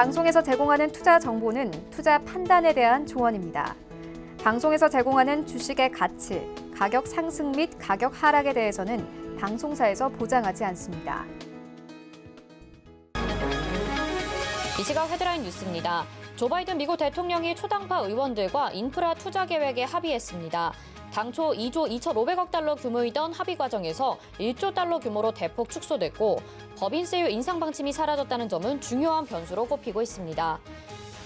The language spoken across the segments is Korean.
방송에서 제공하는 투자 정보는 투자 판단에 대한 조언입니다. 방송에서 제공하는 주식의 가치, 가격 상승 및 가격 하락에 대해서는 방송사에서 보장하지 않습니다. 이 시각 헤드라인 뉴스입니다. 조 바이든 미국 대통령이 초당파 의원들과 인프라 투자 계획에 합의했습니다. 당초 2조 2,500억 달러 규모이던 합의 과정에서 1조 달러 규모로 대폭 축소됐고 법인세율 인상 방침이 사라졌다는 점은 중요한 변수로 꼽히고 있습니다.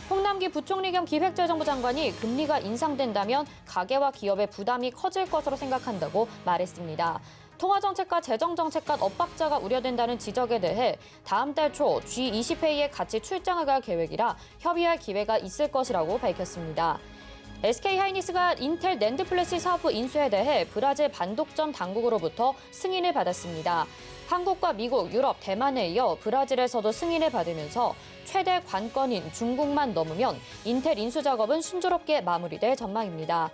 홍남기 부총리 겸 기획재정부 장관이 금리가 인상된다면 가계와 기업의 부담이 커질 것으로 생각한다고 말했습니다. 통화정책과 재정정책 간 엇박자가 우려된다는 지적에 대해 다음 달 초 G20회의에 같이 출장을 갈 계획이라 협의할 기회가 있을 것이라고 밝혔습니다. SK하이닉스가 인텔 낸드 플래시 사업부 인수에 대해 브라질 반독점 당국으로부터 승인을 받았습니다. 한국과 미국, 유럽, 대만에 이어 브라질에서도 승인을 받으면서 최대 관건인 중국만 넘으면 인텔 인수 작업은 순조롭게 마무리될 전망입니다.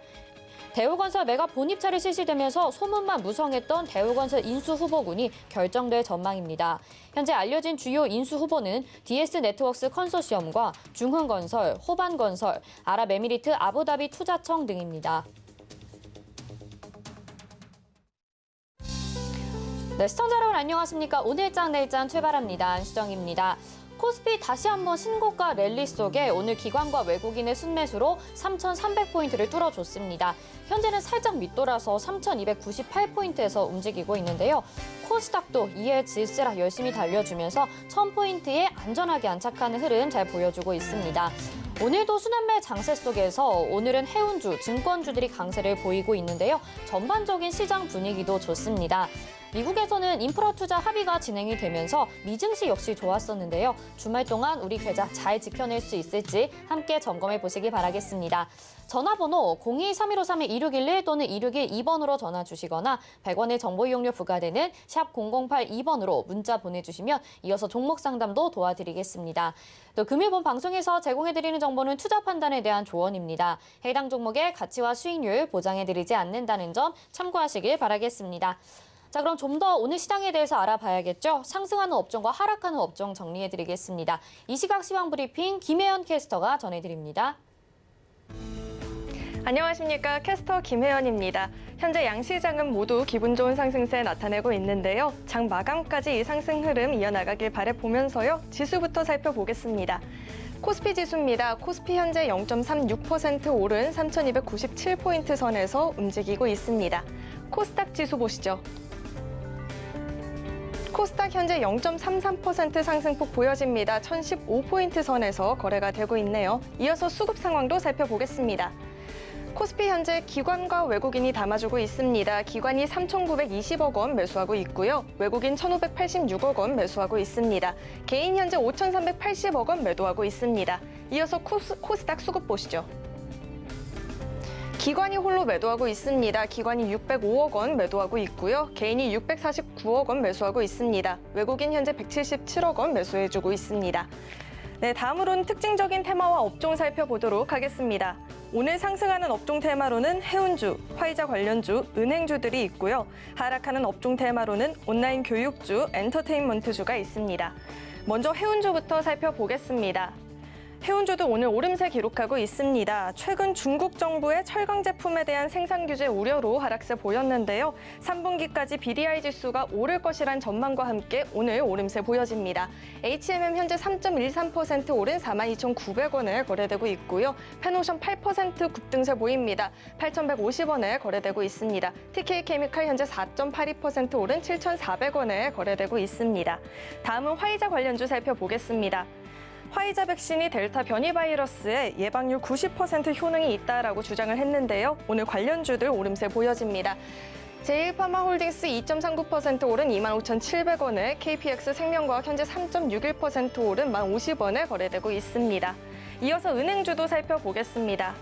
대우건설 메가 본입차를 실시되면서 소문만 무성했던 대우건설 인수 후보군이 결정될 전망입니다. 현재 알려진 주요 인수 후보는 DS네트워크스 컨소시엄과 중흥건설, 호반건설, 아랍에미리트 아부다비 투자청 등입니다. 네, 시청자 여러분 안녕하십니까? 오늘장 내일장 출발합니다. 안수정입니다. 코스피 다시 한번 신고가 랠리 속에 오늘 기관과 외국인의 순매수로 3,300포인트를 뚫어줬습니다. 현재는 살짝 밑돌아서 3,298포인트에서 움직이고 있는데요. 코스닥도 이에 질세라 열심히 달려주면서 1,000포인트에 안전하게 안착하는 흐름 잘 보여주고 있습니다. 오늘도 순환매 장세 속에서 오늘은 해운주, 증권주들이 강세를 보이고 있는데요. 전반적인 시장 분위기도 좋습니다. 미국에서는 인프라 투자 합의가 진행이 되면서 미증시 역시 좋았었는데요. 주말 동안 우리 계좌 잘 지켜낼 수 있을지 함께 점검해 보시기 바라겠습니다. 전화번호 02-3153-2611 또는 2612번으로 전화 주시거나 100원의 정보 이용료 부과되는 샵 0082번으로 문자 보내주시면 이어서 종목 상담도 도와드리겠습니다. 또 금일본 방송에서 제공해드리는 정보는 투자 판단에 대한 조언입니다. 해당 종목의 가치와 수익률 보장해드리지 않는다는 점 참고하시길 바라겠습니다. 자, 그럼 좀 더 오늘 시장에 대해서 알아봐야겠죠? 상승하는 업종과 하락하는 업종 정리해드리겠습니다. 이 시각 시황 브리핑 김혜연 캐스터가 전해드립니다. 안녕하십니까. 캐스터 김혜연입니다. 현재 양시장은 모두 기분 좋은 상승세 나타내고 있는데요. 장 마감까지 이 상승 흐름 이어나가길 바라보면서요. 지수부터 살펴보겠습니다. 코스피 지수입니다. 코스피 현재 0.36% 오른 3,297포인트 선에서 움직이고 있습니다. 코스닥 지수 보시죠. 코스닥 현재 0.33% 상승폭 보여집니다. 1,015포인트 선에서 거래가 되고 있네요. 이어서 수급 상황도 살펴보겠습니다. 코스피 현재 기관과 외국인이 담아주고 있습니다. 기관이 3,920억 원 매수하고 있고요. 외국인 1,586억 원 매수하고 있습니다. 개인 현재 5,380억 원 매도하고 있습니다. 이어서 코스닥 수급 보시죠. 기관이 홀로 매도하고 있습니다. 기관이 605억 원 매도하고 있고요. 개인이 649억 원 매수하고 있습니다. 외국인 현재 177억 원 매수해주고 있습니다. 네, 다음으로는 특징적인 테마와 업종 살펴보도록 하겠습니다. 오늘 상승하는 업종 테마로는 해운주, 화이자 관련주, 은행주들이 있고요. 하락하는 업종 테마로는 온라인 교육주, 엔터테인먼트주가 있습니다. 먼저 해운주부터 살펴보겠습니다. 해운주도 오늘 오름세 기록하고 있습니다. 최근 중국 정부의 철강 제품에 대한 생산 규제 우려로 하락세 보였는데요. 3분기까지 BDI 지수가 오를 것이란 전망과 함께 오늘 오름세 보여집니다. HMM 현재 3.13% 오른 42,900원에 거래되고 있고요. 펜오션 8% 급등세 보입니다. 8,150원에 거래되고 있습니다. TK케미칼 현재 4.82% 오른 7,400원에 거래되고 있습니다. 다음은 화이자 관련주 살펴보겠습니다. 화이자 백신이 델타 변이 바이러스의 예방률 90% 효능이 있다라고 주장을 했는데요. 오늘 관련주들 오름세 보여집니다. 제일파마홀딩스 2.39% 오른 25,700원에 KPX 생명과학 현재 3.61% 오른 1050원에 거래되고 있습니다. 이어서 은행주도 살펴보겠습니다.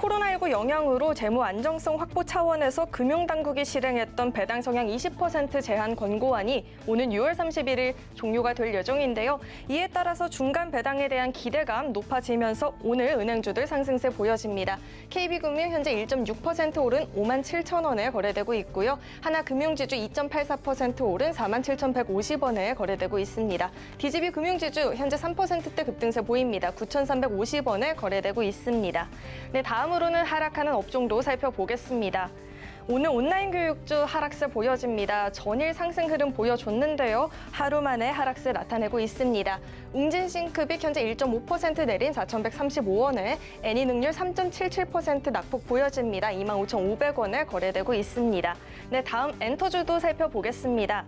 코로나19 영향으로 재무 안정성 확보 차원에서 금융당국이 실행했던 배당 성향 20% 제한 권고안이 오는 6월 31일 종료가 될 예정인데요. 이에 따라서 중간 배당에 대한 기대감 높아지면서 오늘 은행주들 상승세 보여집니다. KB금융 현재 1.6% 오른 57,000원에 거래되고 있고요. 하나금융지주 2.84% 오른 47,150원에 거래되고 있습니다. DGB금융지주 현재 3%대 급등세 보입니다. 9,350원에 거래되고 있습니다. 네, 다음으로는 하락하는 업종도 살펴보겠습니다. 오늘 온라인 교육주 하락세 보여집니다. 전일 상승 흐름 보여줬는데요. 하루 만에 하락세 나타내고 있습니다. 웅진싱크빅 현재 1.5% 내린 4,135원에 애니능률 3.77% 낙폭 보여집니다. 25,500원에 거래되고 있습니다. 네, 다음 엔터주도 살펴보겠습니다.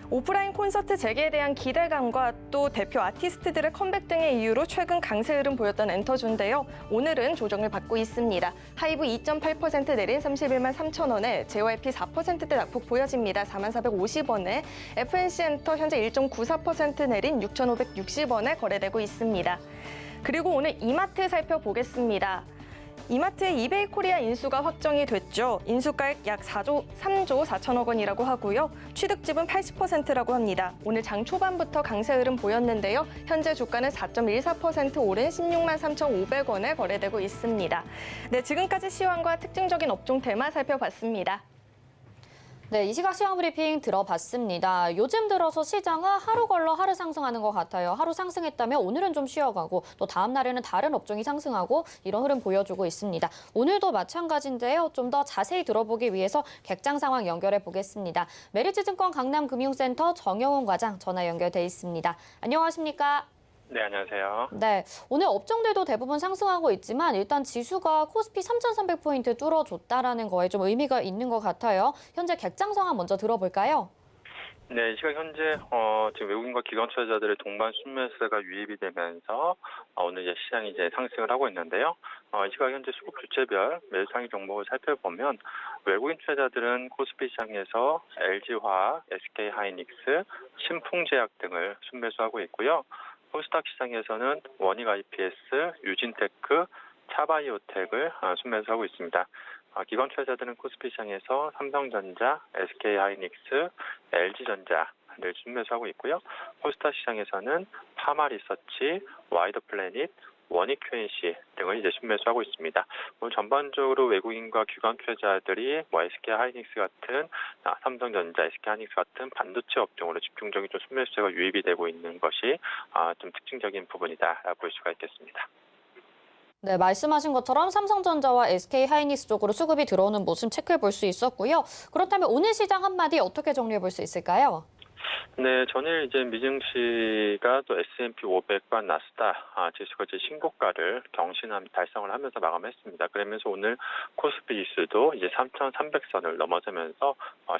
오프라인 콘서트 재개에 대한 기대감과 또 대표 아티스트들의 컴백 등의 이유로 최근 강세 흐름 보였던 엔터주인데요. 오늘은 조정을 받고 있습니다. 하이브 2.8% 내린 31만 3천원에 JYP 4%대 낙폭 보여집니다. 4450원에 FNC엔터 현재 1.94% 내린 6,560원에 거래되고 있습니다. 그리고 오늘 이마트 살펴보겠습니다. 이마트의 이베이 코리아 인수가 확정이 됐죠. 인수가액 약 3조 4천억 원이라고 하고요. 취득집은 80%라고 합니다. 오늘 장 초반부터 강세 흐름 보였는데요. 현재 주가는 4.14% 오른 16만 3,500원에 거래되고 있습니다. 네, 지금까지 시황과 특징적인 업종 테마 살펴봤습니다. 네, 이 시각 시황 브리핑 들어봤습니다. 요즘 들어서 시장은 하루 걸러 하루 상승하는 것 같아요. 하루 상승했다면 오늘은 좀 쉬어가고 또 다음 날에는 다른 업종이 상승하고 이런 흐름 보여주고 있습니다. 오늘도 마찬가지인데요. 좀 더 자세히 들어보기 위해서 객장 상황 연결해 보겠습니다. 메리츠증권 강남금융센터 정영훈 과장 전화 연결돼 있습니다. 안녕하십니까? 네, 안녕하세요. 네, 오늘 업종들도 대부분 상승하고 있지만 일단 지수가 코스피 3,300포인트 뚫어줬다라는 거에 좀 의미가 있는 것 같아요. 현재 객장 상황 먼저 들어볼까요? 네, 이 시각 현재 지금 외국인과 기관 투자자들의 동반 순매수가 유입이 되면서 오늘 이제 시장이 이제 상승을 하고 있는데요. 이 시각 현재 수급 주체별 매수 상위 종목을 살펴보면 외국인 투자자들은 코스피 시장에서 LG화학, SK하이닉스, 신풍제약 등을 순매수하고 있고요. 코스닥 시장에서는 원익 IPS, 유진테크, 차바이오텍을 순매수하고 있습니다. 기관 투자자들은 코스피 시장에서 삼성전자, SK하이닉스, LG전자를 순매수하고 있고요. 코스닥 시장에서는 파마리서치, 와이더플래닛, 원익 QNC 등을 이제 순매수하고 있습니다. 오늘 전반적으로 외국인과 기관 투자자들이 SK하이닉스 같은 삼성전자, SK하이닉스 같은 반도체 업종으로 집중적인 좀 순매수가 유입이 되고 있는 것이 좀 특징적인 부분이다라고 볼 수가 있겠습니다. 네, 말씀하신 것처럼 삼성전자와 SK하이닉스 쪽으로 수급이 들어오는 모습 체크해 볼 수 있었고요. 그렇다면 오늘 시장 한마디 어떻게 정리해 볼 수 있을까요? 네, 전일 이제 미증시가 또 S&P 500과 나스닥 지수가 이제 신고가를 달성을 하면서 마감했습니다. 그러면서 오늘 코스피 지수도 이제 3,300선을 넘어서면서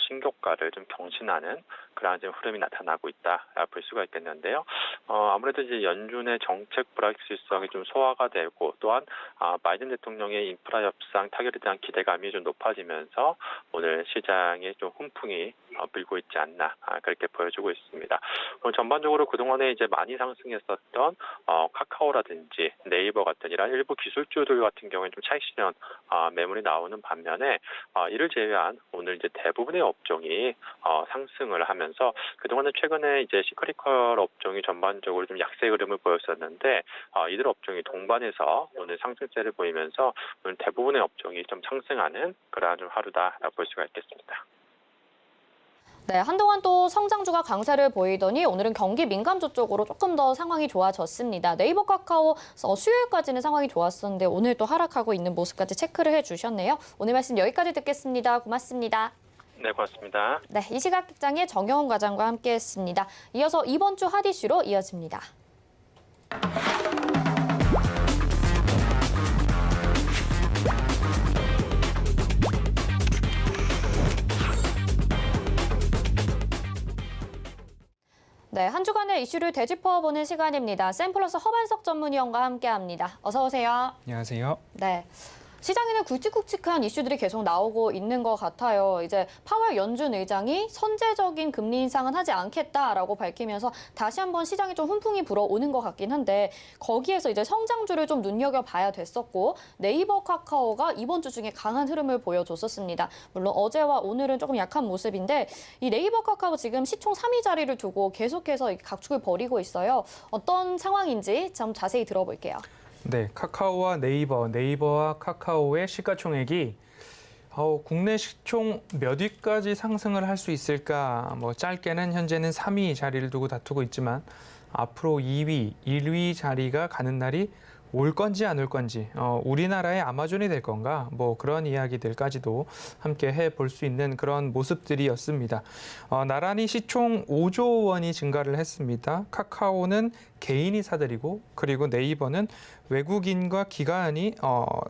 신고가를 좀 경신하는 그러한 지금 흐름이 나타나고 있다 볼 수가 있겠는데요. 아무래도 이제 연준의 정책 불확실성이 좀 소화가 되고 또한 바이든 대통령의 인프라 협상 타결에 대한 기대감이 좀 높아지면서 오늘 시장에 좀 훈풍이 불고 있지 않나 그렇게 보여주고 있습니다. 전반적으로 그동안에 이제 많이 상승했었던 카카오라든지 네이버 같은 이런 일부 기술주들 같은 경우에 좀 차익 실현 매물이 나오는 반면에 이를 제외한 오늘 이제 대부분의 업종이 상승을 하면서 그동안은 최근에 이제 시크릿컬 업종이 전반적으로 좀 약세 흐름을 보였었는데 이들 업종이 동반해서 오늘 상승세를 보이면서 오늘 대부분의 업종이 좀 상승하는 그러한 좀 하루다라고 볼 수가 있겠습니다. 네, 한동안 또 성장주가 강세를 보이더니 오늘은 경기 민감주 쪽으로 조금 더 상황이 좋아졌습니다. 네이버 카카오 수요일까지는 상황이 좋았었는데 오늘 또 하락하고 있는 모습까지 체크를 해주셨네요. 오늘 말씀 여기까지 듣겠습니다. 고맙습니다. 네, 고맙습니다. 네, 이 시각 객장의 정영훈 과장과 함께했습니다. 이어서 이번 주 핫 이슈로 이어집니다. 네, 한 주간의 이슈를 되짚어보는 시간입니다. 샘플러스 허반석 전문위원과 함께합니다. 어서 오세요. 안녕하세요. 네. 시장에는 굵직굵직한 이슈들이 계속 나오고 있는 것 같아요. 이제 파월 연준 의장이 선제적인 금리 인상은 하지 않겠다라고 밝히면서 다시 한번 시장에 좀 훈풍이 불어오는 것 같긴 한데 거기에서 이제 성장주를 좀 눈여겨봐야 됐었고 네이버 카카오가 이번 주 중에 강한 흐름을 보여줬었습니다. 물론 어제와 오늘은 조금 약한 모습인데 이 네이버 카카오 지금 시총 3위 자리를 두고 계속해서 각축을 벌이고 있어요. 어떤 상황인지 좀 자세히 들어볼게요. 네, 카카오와 네이버와 카카오의 시가총액이 국내 시총 몇 위까지 상승을 할 수 있을까? 짧게는 현재는 3위 자리를 두고 다투고 있지만 앞으로 2위, 1위 자리가 가는 날이 올 건지 안 올 건지, 우리나라의 아마존이 될 건가? 그런 이야기들까지도 함께 해볼 수 있는 그런 모습들이었습니다. 나란히 시총 5조 원이 증가를 했습니다. 카카오는 개인이 사들이고 그리고 네이버는 외국인과 기관이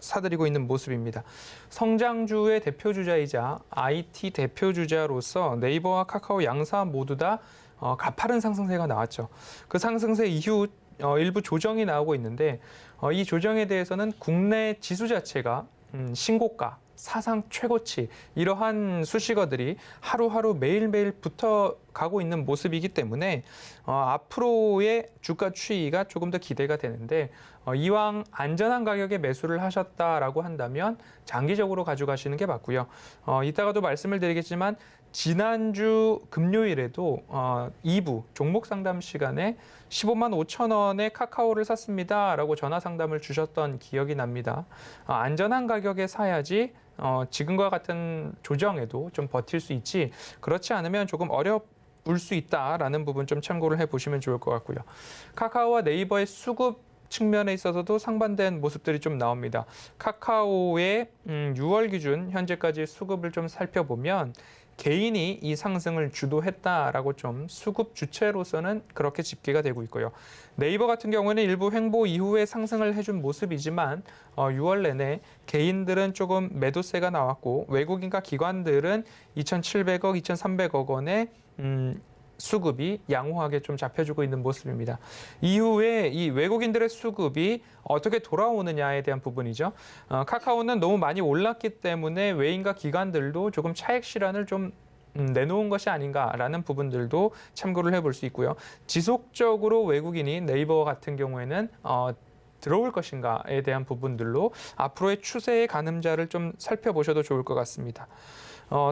사들이고 있는 모습입니다. 성장주의 대표주자이자 IT 대표주자로서 네이버와 카카오 양사 모두 다 가파른 상승세가 나왔죠. 그 상승세 이후 일부 조정이 나오고 있는데 이 조정에 대해서는 국내 지수 자체가 신고가, 사상 최고치 이러한 수식어들이 하루하루 매일매일 붙어가고 있는 모습이기 때문에 앞으로의 주가 추이가 조금 더 기대가 되는데 이왕 안전한 가격에 매수를 하셨다라고 한다면 장기적으로 가져가시는 게 맞고요. 이따가도 말씀을 드리겠지만 지난주 금요일에도 2부 종목 상담 시간에 15만 5천 원에 카카오를 샀습니다라고 전화 상담을 주셨던 기억이 납니다. 안전한 가격에 사야지 지금과 같은 조정에도 좀 버틸 수 있지 그렇지 않으면 조금 어려울 수 있다라는 부분 좀 참고를 해보시면 좋을 것 같고요. 카카오와 네이버의 수급 측면에 있어서도 상반된 모습들이 좀 나옵니다. 카카오의 6월 기준 현재까지 수급을 좀 살펴보면 개인이 이 상승을 주도했다라고 좀 수급 주체로서는 그렇게 집계가 되고 있고요. 네이버 같은 경우에는 일부 횡보 이후에 상승을 해준 모습이지만 6월 내내 개인들은 조금 매도세가 나왔고 외국인과 기관들은 2,700억, 2,300억 원의 수급이 양호하게 좀 잡혀주고 있는 모습입니다. 이후에 이 외국인들의 수급이 어떻게 돌아오느냐에 대한 부분이죠. 카카오는 너무 많이 올랐기 때문에 외인과 기관들도 조금 차익 실현을 좀 내놓은 것이 아닌가라는 부분들도 참고를 해볼 수 있고요. 지속적으로 외국인이 네이버 같은 경우에는 들어올 것인가에 대한 부분들로 앞으로의 추세의 가늠자를 좀 살펴보셔도 좋을 것 같습니다.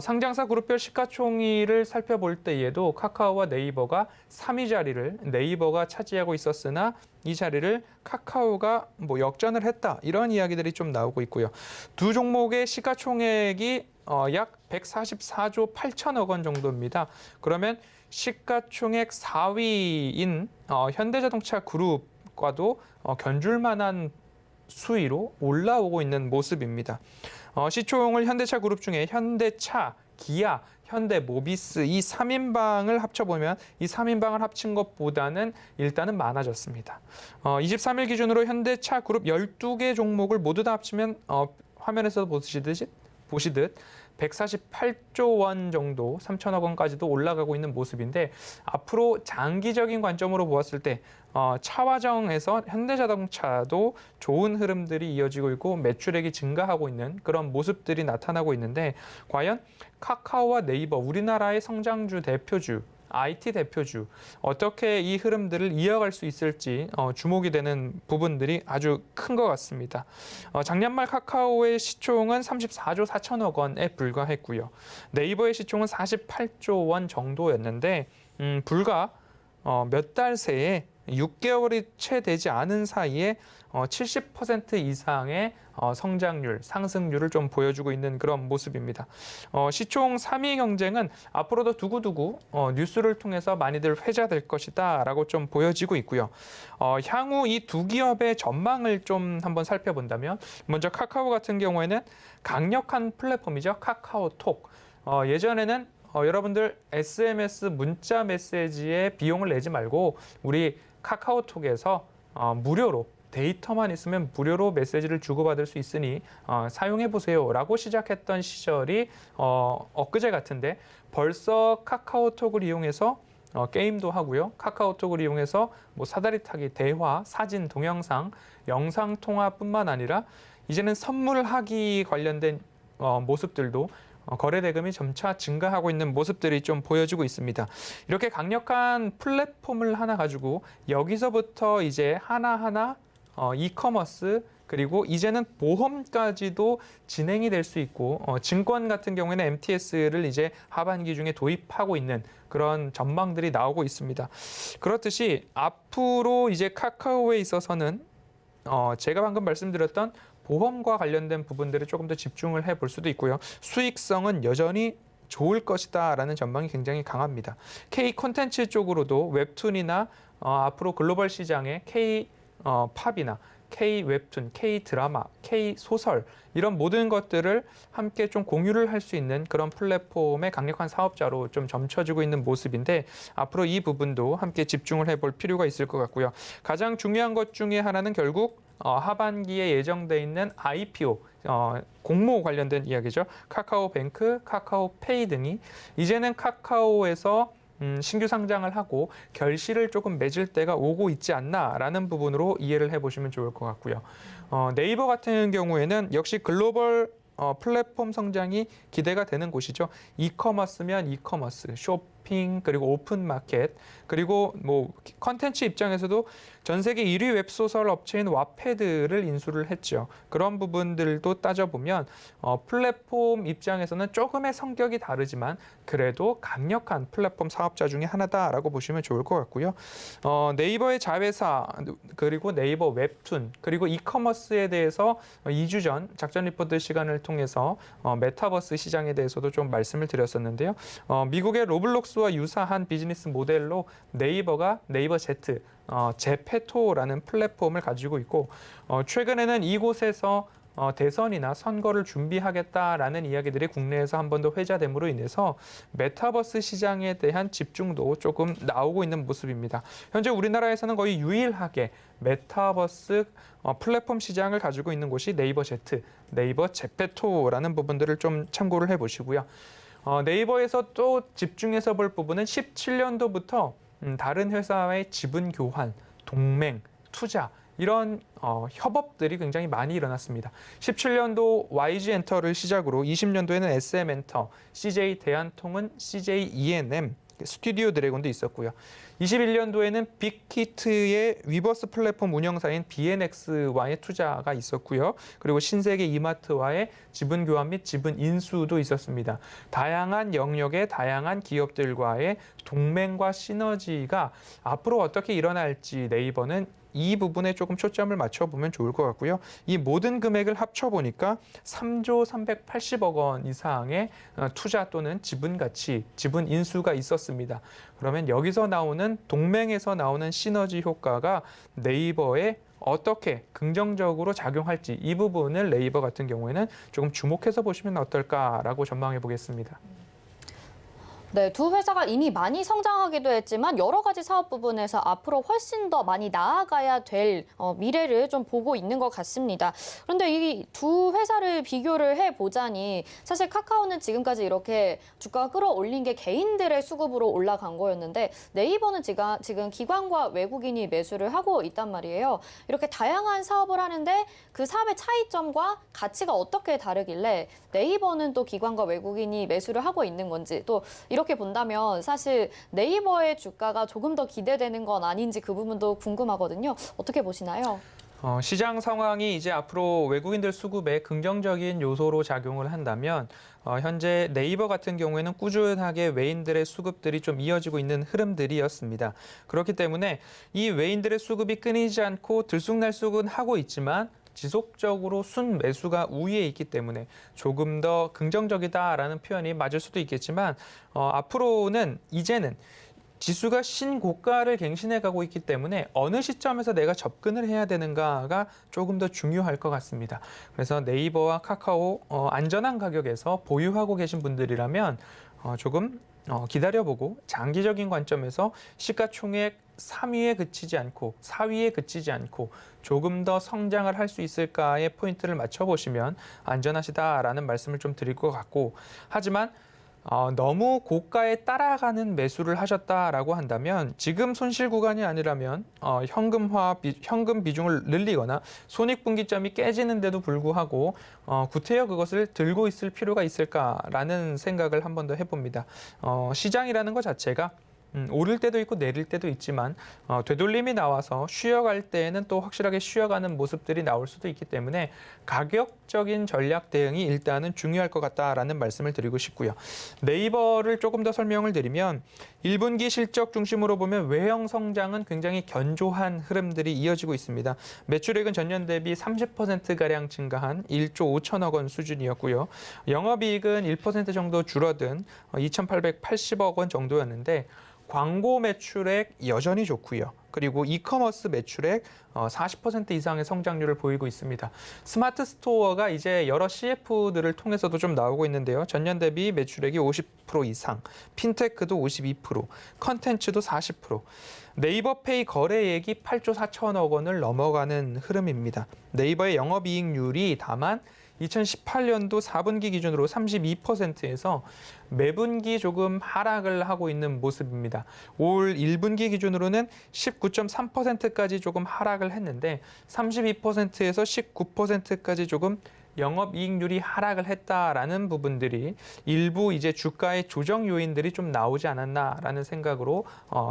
상장사 그룹별 시가총액을 살펴볼 때에도 카카오와 네이버가 3위 자리를 네이버가 차지하고 있었으나 이 자리를 카카오가 역전을 했다. 이런 이야기들이 좀 나오고 있고요. 두 종목의 시가총액이 약 144조 8천억 원 정도입니다. 그러면 시가총액 4위인 현대자동차 그룹과도 견줄 만한 수위로 올라오고 있는 모습입니다. 시총을 현대차 그룹 중에 현대차, 기아, 현대모비스 이 3인방을 합쳐보면 이 3인방을 합친 것보다는 일단은 많아졌습니다. 23일 기준으로 현대차 그룹 12개 종목을 모두 다 합치면 화면에서 보시듯 148조 원 정도, 3천억 원까지도 올라가고 있는 모습인데 앞으로 장기적인 관점으로 보았을 때 차화정에서 현대자동차도 좋은 흐름들이 이어지고 있고 매출액이 증가하고 있는 그런 모습들이 나타나고 있는데 과연 카카오와 네이버, 우리나라의 성장주 대표주, IT 대표주 어떻게 이 흐름들을 이어갈 수 있을지 주목이 되는 부분들이 아주 큰 것 같습니다. 작년 말 카카오의 시총은 34조 4천억 원에 불과했고요. 네이버의 시총은 48조 원 정도였는데 불과 몇 달 새에 6개월이 채 되지 않은 사이에 70% 이상의 성장률, 상승률을 좀 보여주고 있는 그런 모습입니다. 시총 3위 경쟁은 앞으로도 두고두고 뉴스를 통해서 많이들 회자될 것이다라고 좀 보여지고 있고요. 향후 이 두 기업의 전망을 좀 한번 살펴본다면 먼저 카카오 같은 경우에는 강력한 플랫폼이죠. 카카오톡. 예전에는 여러분들 SMS 문자 메시지에 비용을 내지 말고 우리 카카오톡에서 무료로 데이터만 있으면 무료로 메시지를 주고받을 수 있으니 사용해보세요 라고 시작했던 시절이 엊그제 같은데 벌써 카카오톡을 이용해서 게임도 하고요. 카카오톡을 이용해서 사다리 타기, 대화, 사진, 동영상, 영상통화뿐만 아니라 이제는 선물하기 관련된 모습들도 거래 대금이 점차 증가하고 있는 모습들이 좀 보여지고 있습니다. 이렇게 강력한 플랫폼을 하나 가지고 여기서부터 이제 하나하나 이커머스 그리고 이제는 보험까지도 진행이 될 수 있고 증권 같은 경우에는 MTS를 이제 하반기 중에 도입하고 있는 그런 전망들이 나오고 있습니다. 그렇듯이 앞으로 이제 카카오에 있어서는 제가 방금 말씀드렸던 보험과 관련된 부분들을 조금 더 집중을 해볼 수도 있고요. 수익성은 여전히 좋을 것이다라는 전망이 굉장히 강합니다. K 콘텐츠 쪽으로도 웹툰이나 앞으로 글로벌 시장의 K 팝이나 K 웹툰, K 드라마, K 소설 이런 모든 것들을 함께 좀 공유를 할 수 있는 그런 플랫폼의 강력한 사업자로 좀 점쳐지고 있는 모습인데 앞으로 이 부분도 함께 집중을 해볼 필요가 있을 것 같고요. 가장 중요한 것 중에 하나는 결국 하반기에 예정돼 있는 IPO, 공모 관련된 이야기죠. 카카오뱅크, 카카오페이 등이 이제는 카카오에서 신규 상장을 하고 결실을 조금 맺을 때가 오고 있지 않나라는 부분으로 이해를 해보시면 좋을 것 같고요. 네이버 같은 경우에는 역시 글로벌 플랫폼 성장이 기대가 되는 곳이죠. 이커머스면 이커머스, 쇼핑, 그리고 오픈마켓, 그리고 뭐 컨텐츠 입장에서도 전 세계 1위 웹소설 업체인 와패드를 인수를 했죠. 그런 부분들도 따져보면 플랫폼 입장에서는 조금의 성격이 다르지만 그래도 강력한 플랫폼 사업자 중에 하나다라고 보시면 좋을 것 같고요. 네이버의 자회사, 그리고 네이버 웹툰, 그리고 이커머스에 대해서 2주 전 작전 리포트 시간을 통해서 메타버스 시장에 대해서도 좀 말씀을 드렸었는데요. 미국의 로블록스와 유사한 비즈니스 모델로 네이버가 네이버 제트, 제페토라는 플랫폼을 가지고 있고 최근에는 이곳에서 대선이나 선거를 준비하겠다라는 이야기들이 국내에서 한 번 더 회자됨으로 인해서 메타버스 시장에 대한 집중도 조금 나오고 있는 모습입니다. 현재 우리나라에서는 거의 유일하게 메타버스 플랫폼 시장을 가지고 있는 곳이 네이버 제트, 네이버 제페토라는 부분들을 좀 참고를 해보시고요. 네이버에서 또 집중해서 볼 부분은 17년도부터 다른 회사의 지분 교환, 동맹, 투자 이런 협업들이 굉장히 많이 일어났습니다. 17년도 YG 엔터를 시작으로 20년도에는 SM 엔터, CJ 대한통운, CJ E&M, 스튜디오 드래곤도 있었고요. 21년도에는 빅히트의 위버스 플랫폼 운영사인 BNX와의 투자가 있었고요. 그리고 신세계 이마트와의 지분 교환 및 지분 인수도 있었습니다. 다양한 영역의 다양한 기업들과의 동맹과 시너지가 앞으로 어떻게 일어날지 네이버는 이 부분에 조금 초점을 맞춰보면 좋을 것 같고요. 이 모든 금액을 합쳐보니까 3조 380억 원 이상의 투자 또는 지분 가치, 지분 인수가 있었습니다. 그러면 여기서 나오는 동맹에서 나오는 시너지 효과가 네이버에 어떻게 긍정적으로 작용할지 이 부분을 네이버 같은 경우에는 조금 주목해서 보시면 어떨까라고 전망해 보겠습니다. 네, 두 회사가 이미 많이 성장하기도 했지만 여러 가지 사업 부분에서 앞으로 훨씬 더 많이 나아가야 될 미래를 좀 보고 있는 것 같습니다. 그런데 이 두 회사를 비교를 해보자니 사실 카카오는 지금까지 이렇게 주가가 끌어올린 게 개인들의 수급으로 올라간 거였는데 네이버는 지금 기관과 외국인이 매수를 하고 있단 말이에요. 이렇게 다양한 사업을 하는데 그 사업의 차이점과 가치가 어떻게 다르길래 네이버는 또 기관과 외국인이 매수를 하고 있는 건지 또 이렇게 본다면 사실 네이버의 주가가 조금 더 기대되는 건 아닌지 그 부분도 궁금하거든요. 어떻게 보시나요? 시장 상황이 이제 앞으로 외국인들 수급에 긍정적인 요소로 작용을 한다면 현재 네이버 같은 경우에는 꾸준하게 외인들의 수급들이 좀 이어지고 있는 흐름들이었습니다. 그렇기 때문에 이 외인들의 수급이 끊이지 않고 들쑥날쑥은 하고 있지만 지속적으로 순매수가 우위에 있기 때문에 조금 더 긍정적이다라는 표현이 맞을 수도 있겠지만 앞으로는 이제는 지수가 신고가를 갱신해 가고 있기 때문에 어느 시점에서 내가 접근을 해야 되는가가 조금 더 중요할 것 같습니다. 그래서 네이버와 카카오 안전한 가격에서 보유하고 계신 분들이라면 조금 기다려보고 장기적인 관점에서 시가총액 3위에 그치지 않고 4위에 그치지 않고 조금 더 성장을 할 수 있을까에 포인트를 맞춰보시면 안전하시다라는 말씀을 좀 드릴 것 같고 하지만 너무 고가에 따라가는 매수를 하셨다라고 한다면 지금 손실 구간이 아니라면 현금 비중을 늘리거나 손익분기점이 깨지는데도 불구하고 구태여 그것을 들고 있을 필요가 있을까라는 생각을 한 번 더 해봅니다. 시장이라는 것 자체가 오를 때도 있고 내릴 때도 있지만 되돌림이 나와서 쉬어갈 때에는 또 확실하게 쉬어가는 모습들이 나올 수도 있기 때문에 가격적인 전략 대응이 일단은 중요할 것 같다라는 말씀을 드리고 싶고요. 네이버를 조금 더 설명을 드리면 1분기 실적 중심으로 보면 외형 성장은 굉장히 견조한 흐름들이 이어지고 있습니다. 매출액은 전년 대비 30%가량 증가한 1조 5천억 원 수준이었고요. 영업이익은 1% 정도 줄어든 2,880억 원 정도였는데 광고 매출액 여전히 좋고요. 그리고 이커머스 매출액 40% 이상의 성장률을 보이고 있습니다. 스마트 스토어가 이제 여러 CF들을 통해서도 좀 나오고 있는데요. 전년 대비 매출액이 50% 이상, 핀테크도 52%, 컨텐츠도 40%. 네이버페이 거래액이 8조 4천억 원을 넘어가는 흐름입니다. 네이버의 영업이익률이 다만 2018년도 4분기 기준으로 32%에서 매분기 조금 하락을 하고 있는 모습입니다. 올 1분기 기준으로는 19.3%까지 조금 하락을 했는데 32%에서 19%까지 조금 영업이익률이 하락을 했다라는 부분들이 일부 이제 주가의 조정 요인들이 좀 나오지 않았나라는 생각으로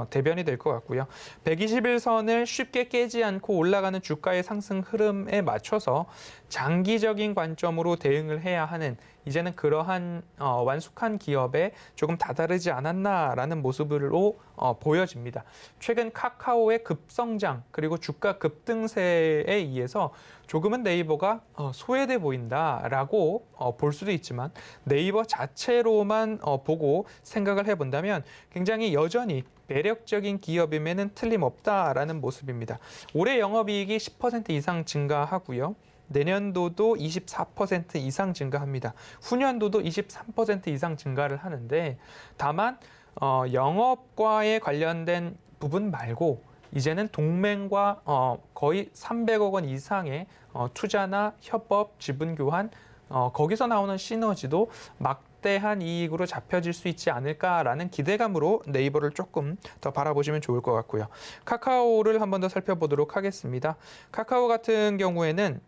대변이 될 것 같고요. 120일선을 쉽게 깨지 않고 올라가는 주가의 상승 흐름에 맞춰서 장기적인 관점으로 대응을 해야 하는 이제는 그러한 완숙한 기업에 조금 다다르지 않았나라는 모습으로 보여집니다. 최근 카카오의 급성장 그리고 주가 급등세에 의해서 조금은 네이버가 소외돼 보인다라고 볼 수도 있지만 네이버 자체로만 보고 생각을 해본다면 굉장히 여전히 매력적인 기업임에는 틀림없다라는 모습입니다. 올해 영업이익이 10% 이상 증가하고요. 내년도도 24% 이상 증가합니다. 후년도도 23% 이상 증가를 하는데 다만 영업과에 관련된 부분 말고 이제는 동맹과 거의 300억 원 이상의 투자나 협업, 지분 교환 거기서 나오는 시너지도 막대한 이익으로 잡혀질 수 있지 않을까라는 기대감으로 네이버를 조금 더 바라보시면 좋을 것 같고요. 카카오를 한 번 더 살펴보도록 하겠습니다. 카카오 같은 경우에는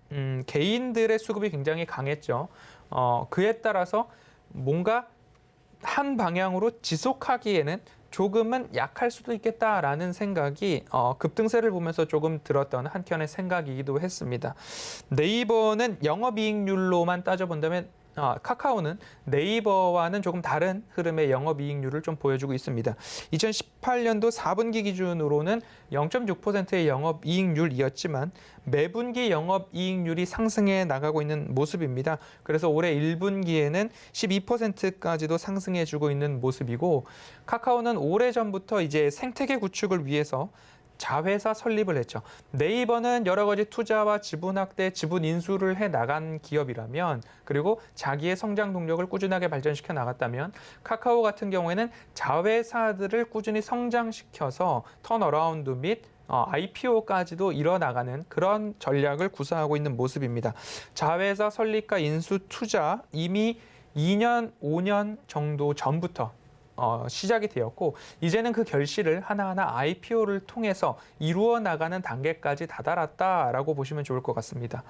개인들의 수급이 굉장히 강했죠. 그에 따라서 뭔가 한 방향으로 지속하기에는 조금은 약할 수도 있겠다라는 생각이 급등세를 보면서 조금 들었던 한켠의 생각이기도 했습니다. 네이버는 영업이익률로만 따져본다면 카카오는 네이버와는 조금 다른 흐름의 영업이익률을 좀 보여주고 있습니다. 2018년도 4분기 기준으로는 0.6%의 영업이익률이었지만 매분기 영업이익률이 상승해 나가고 있는 모습입니다. 그래서 올해 1분기에는 12%까지도 상승해주고 있는 모습이고 카카오는 오래전부터 이제 생태계 구축을 위해서 자회사 설립을 했죠. 네이버는 여러 가지 투자와 지분 확대, 지분 인수를 해 나간 기업이라면 그리고 자기의 성장 동력을 꾸준하게 발전시켜 나갔다면 카카오 같은 경우에는 자회사들을 꾸준히 성장시켜서 턴어라운드 및 IPO까지도 이뤄나가는 그런 전략을 구사하고 있는 모습입니다. 자회사 설립과 인수 투자 이미 2년, 5년 정도 전부터 시작이 되었고 이제는 그 결실을 하나하나 IPO를 통해서 이루어 나가는 단계까지 다다랐다라고 보시면 좋을 것 같습니다.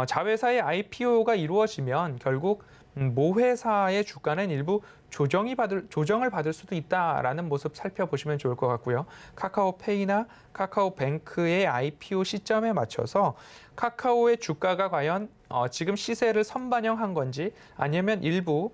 자회사의 IPO가 이루어지면 결국 모회사의 주가는 일부 조정을 받을 수도 있다라는 모습 살펴보시면 좋을 것 같고요. 카카오페이나 카카오뱅크의 IPO 시점에 맞춰서 카카오의 주가가 과연 지금 시세를 선반영한 건지 아니면 일부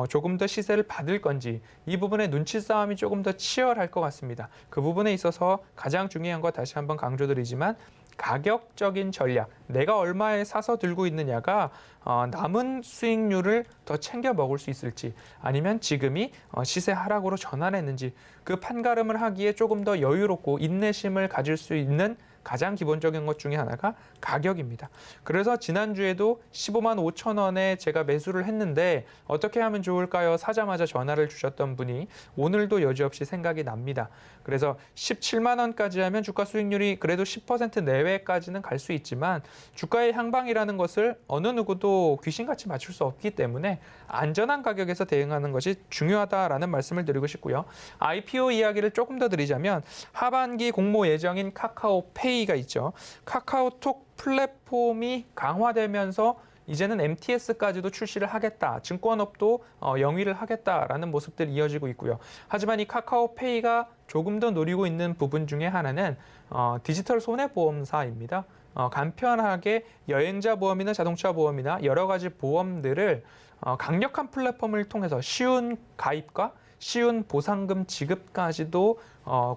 조금 더 시세를 받을 건지 이 부분의 눈치 싸움이 조금 더 치열할 것 같습니다. 그 부분에 있어서 가장 중요한 거 다시 한번 강조드리지만 가격적인 전략, 내가 얼마에 사서 들고 있느냐가 남은 수익률을 더 챙겨 먹을 수 있을지 아니면 지금이 시세 하락으로 전환했는지 그 판가름을 하기에 조금 더 여유롭고 인내심을 가질 수 있는 가장 기본적인 것 중에 하나가 가격입니다. 그래서 지난주에도 15만 5천 원에 제가 매수를 했는데 어떻게 하면 좋을까요? 사자마자 전화를 주셨던 분이 오늘도 여지없이 생각이 납니다. 그래서 17만 원까지 하면 주가 수익률이 그래도 10% 내외까지는 갈 수 있지만 주가의 향방이라는 것을 어느 누구도 귀신같이 맞출 수 없기 때문에 안전한 가격에서 대응하는 것이 중요하다라는 말씀을 드리고 싶고요. IPO 이야기를 조금 더 드리자면 하반기 공모 예정인 카카오페이가 있죠. 카카오톡 플랫폼이 강화되면서 이제는 MTS까지도 출시를 하겠다. 증권업도 영위를 하겠다라는 모습들이 이어지고 있고요. 하지만 이 카카오페이가 조금 더 노리고 있는 부분 중에 하나는 디지털 손해보험사입니다. 간편하게 여행자 보험이나 자동차 보험이나 여러 가지 보험들을 강력한 플랫폼을 통해서 쉬운 가입과 쉬운 보상금 지급까지도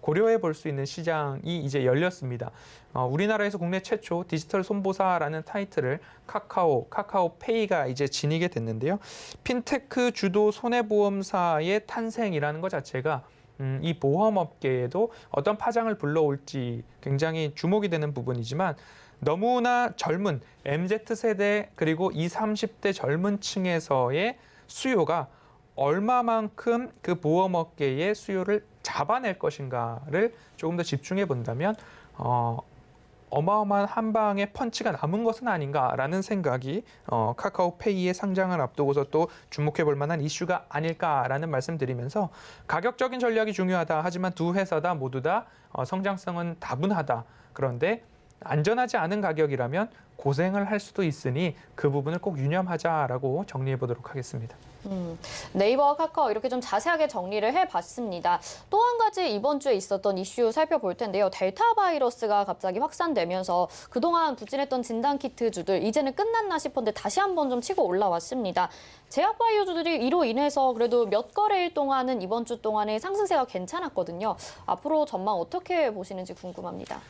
고려해 볼 수 있는 시장이 이제 열렸습니다. 우리나라에서 국내 최초 디지털 손보사라는 타이틀을 카카오페이가 이제 지니게 됐는데요. 핀테크 주도 손해보험사의 탄생이라는 것 자체가 이 보험업계에도 어떤 파장을 불러올지 굉장히 주목이 되는 부분이지만 너무나 젊은 MZ세대 그리고 20, 30대 젊은 층에서의 수요가 얼마만큼 그 보험업계의 수요를 잡아낼 것인가를 조금 더 집중해 본다면 어마어마한 한 방의 펀치가 남은 것은 아닌가라는 생각이 카카오페이의 상장을 앞두고서 또 주목해 볼 만한 이슈가 아닐까라는 말씀드리면서 가격적인 전략이 중요하다. 하지만 두 회사 다 모두 다 성장성은 다분하다. 그런데 안전하지 않은 가격이라면 고생을 할 수도 있으니 그 부분을 꼭 유념하자라고 정리해 보도록 하겠습니다. 네이버와 카카오 이렇게 좀 자세하게 정리를 해봤습니다. 또 한 가지 이번 주에 있었던 이슈 살펴볼 텐데요. 델타 바이러스가 갑자기 확산되면서 그동안 부진했던 진단키트주들 이제는 끝났나 싶었는데 다시 한번 좀 치고 올라왔습니다. 제약바이오주들이 이로 인해서 그래도 몇 거래일 동안은 이번 주 동안의 상승세가 괜찮았거든요. 앞으로 전망 어떻게 보시는지 궁금합니다.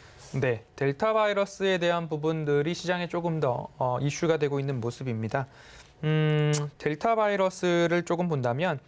네, 델타 바이러스에 대한 부분들이 시장에 조금 더 이슈가 되고 있는 모습입니다. 델타 바이러스를 조금 본다면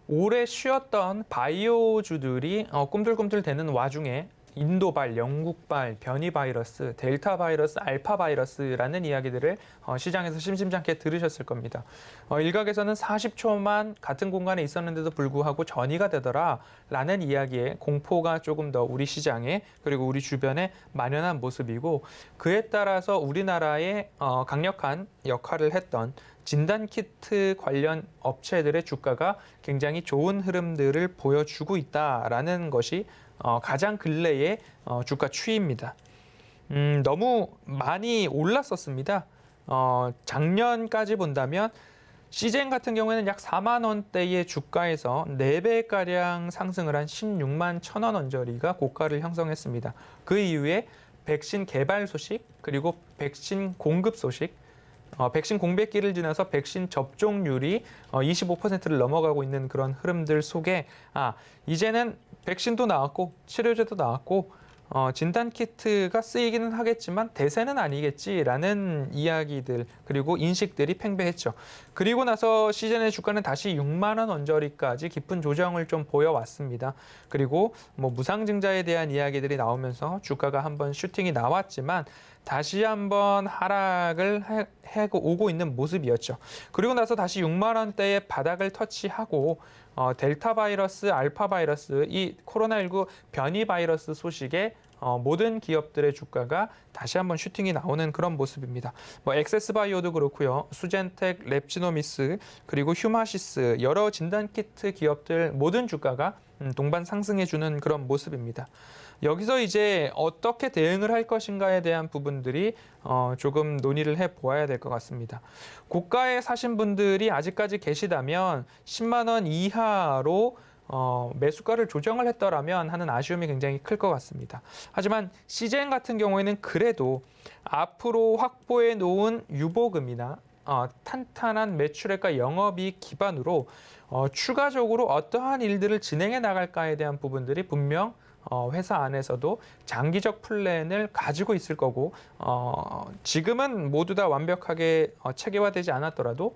오래 쉬었던 바이오주들이 꿈틀꿈틀 되는 와중에 인도발, 영국발, 변이 바이러스, 델타 바이러스, 알파 바이러스라는 이야기들을 시장에서 심심찮게 들으셨을 겁니다. 일각에서는 40초만 같은 공간에 있었는데도 불구하고 전이가 되더라라는 이야기에 공포가 조금 더 우리 시장에 그리고 우리 주변에 만연한 모습이고 그에 따라서 우리나라에 강력한 역할을 했던 진단키트 관련 업체들의 주가가 굉장히 좋은 흐름들을 보여주고 있다라는 것이 가장 근래의 주가 추이입니다. 너무 많이 올랐었습니다. 작년까지 본다면 시젠 같은 경우에는 약 4만 원대의 주가에서 4배가량 상승을 한 16만 1,000원 언저리가 고가를 형성했습니다. 그 이후에 백신 개발 소식 그리고 백신 공급 소식 백신 공백기를 지나서 백신 접종률이 25%를 넘어가고 있는 그런 흐름들 속에 이제는 백신도 나왔고 치료제도 나왔고 진단키트가 쓰이기는 하겠지만 대세는 아니겠지라는 이야기들 그리고 인식들이 팽배했죠. 그리고 나서 시즌의 주가는 다시 6만 원 언저리까지 깊은 조정을 좀 보여왔습니다. 그리고 무상증자에 대한 이야기들이 나오면서 주가가 한번 슈팅이 나왔지만 다시 한번 하락을 오고 있는 모습이었죠. 그리고 나서 다시 6만 원대의 바닥을 터치하고 델타 바이러스, 알파 바이러스, 이 코로나19 변이 바이러스 소식에 모든 기업들의 주가가 다시 한번 슈팅이 나오는 그런 모습입니다. 엑세스바이오도 그렇고요. 수젠텍, 랩지노미스, 그리고 휴마시스 여러 진단키트 기업들 모든 주가가 동반 상승해주는 그런 모습입니다. 여기서 이제 어떻게 대응을 할 것인가에 대한 부분들이 조금 논의를 해보아야 될 것 같습니다. 고가에 사신 분들이 아직까지 계시다면 10만 원 이하로 매수가를 조정을 했더라면 하는 아쉬움이 굉장히 클 것 같습니다. 하지만 시젠 같은 경우에는 그래도 앞으로 확보해 놓은 유보금이나 탄탄한 매출액과 영업이익 기반으로 추가적으로 어떠한 일들을 진행해 나갈까에 대한 부분들이 분명 회사 안에서도 장기적 플랜을 가지고 있을 거고 지금은 모두 다 완벽하게 체계화되지 않았더라도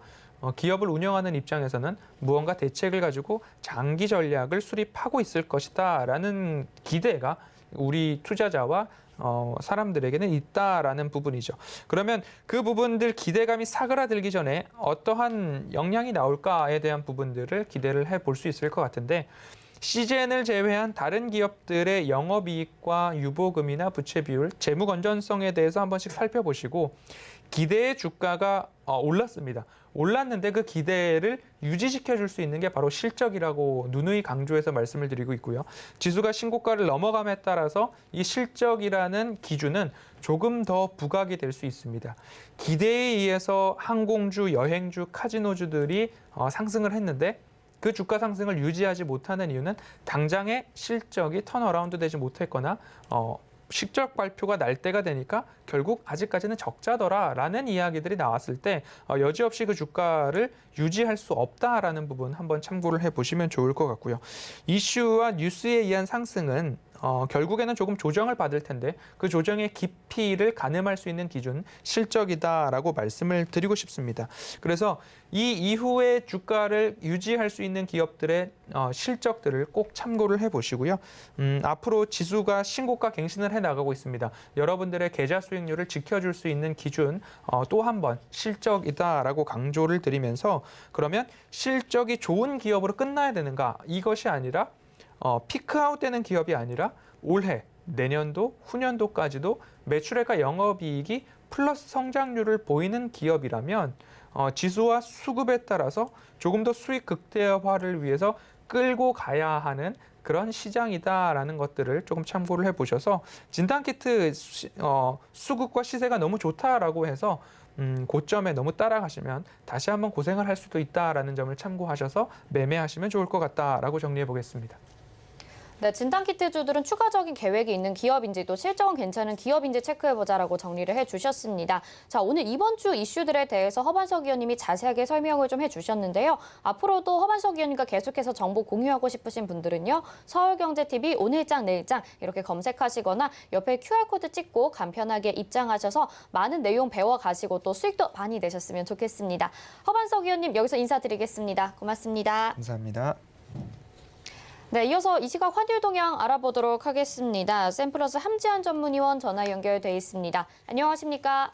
기업을 운영하는 입장에서는 무언가 대책을 가지고 장기 전략을 수립하고 있을 것이다라는 기대가 우리 투자자와 사람들에게는 있다라는 부분이죠. 그러면 그 부분들 기대감이 사그라들기 전에 어떠한 영향이 나올까에 대한 부분들을 기대를 해볼 수 있을 것 같은데 시젠을 제외한 다른 기업들의 영업이익과 유보금이나 부채 비율, 재무 건전성에 대해서 한 번씩 살펴보시고 기대의 주가가 올랐습니다. 올랐는데 그 기대를 유지시켜 줄 수 있는 게 바로 실적이라고 누누이 강조해서 말씀을 드리고 있고요. 지수가 신고가를 넘어감에 따라서 이 실적이라는 기준은 조금 더 부각이 될 수 있습니다. 기대에 의해서 항공주, 여행주, 카지노주들이 상승을 했는데 그 주가 상승을 유지하지 못하는 이유는 당장의 실적이 턴어라운드 되지 못했거나 실적 발표가 날 때가 되니까 결국 아직까지는 적자더라라는 이야기들이 나왔을 때 여지없이 그 주가를 유지할 수 없다라는 부분 한번 참고를 해보시면 좋을 것 같고요. 이슈와 뉴스에 의한 상승은 결국에는 조금 조정을 받을 텐데 그 조정의 깊이를 가늠할 수 있는 기준 실적이다라고 말씀을 드리고 싶습니다. 그래서 이 이후에 주가를 유지할 수 있는 기업들의 실적들을 꼭 참고를 해보시고요. 앞으로 지수가 신고가 갱신을 해나가고 있습니다. 여러분들의 계좌 수익률을 지켜줄 수 있는 기준 또 한 번 실적이다라고 강조를 드리면서 그러면 실적이 좋은 기업으로 끝나야 되는가? 이것이 아니라 피크아웃 되는 기업이 아니라 올해, 내년도, 후년도까지도 매출액과 영업이익이 플러스 성장률을 보이는 기업이라면 지수와 수급에 따라서 조금 더 수익 극대화를 위해서 끌고 가야 하는 그런 시장이다라는 것들을 조금 참고를 해보셔서 진단키트 수급과 시세가 너무 좋다라고 해서 고점에 너무 따라가시면 다시 한번 고생을 할 수도 있다라는 점을 참고하셔서 매매하시면 좋을 것 같다라고 정리해 보겠습니다. 네, 진단키트주들은 추가적인 계획이 있는 기업인지 또 실적은 괜찮은 기업인지 체크해보자라고 정리를 해주셨습니다. 자, 오늘 이번 주 이슈들에 대해서 허반석 의원님이 자세하게 설명을 좀 해주셨는데요. 앞으로도 허반석 의원님과 계속해서 정보 공유하고 싶으신 분들은요. 서울경제TV 오늘장 내일장 이렇게 검색하시거나 옆에 QR코드 찍고 간편하게 입장하셔서 많은 내용 배워가시고 또 수익도 많이 내셨으면 좋겠습니다. 허반석 의원님 여기서 인사드리겠습니다. 고맙습니다. 감사합니다. 네, 이어서 이 시각 환율 동향 알아보도록 하겠습니다. 샘플러스 함지한 전문위원 전화 연결돼 있습니다. 안녕하십니까?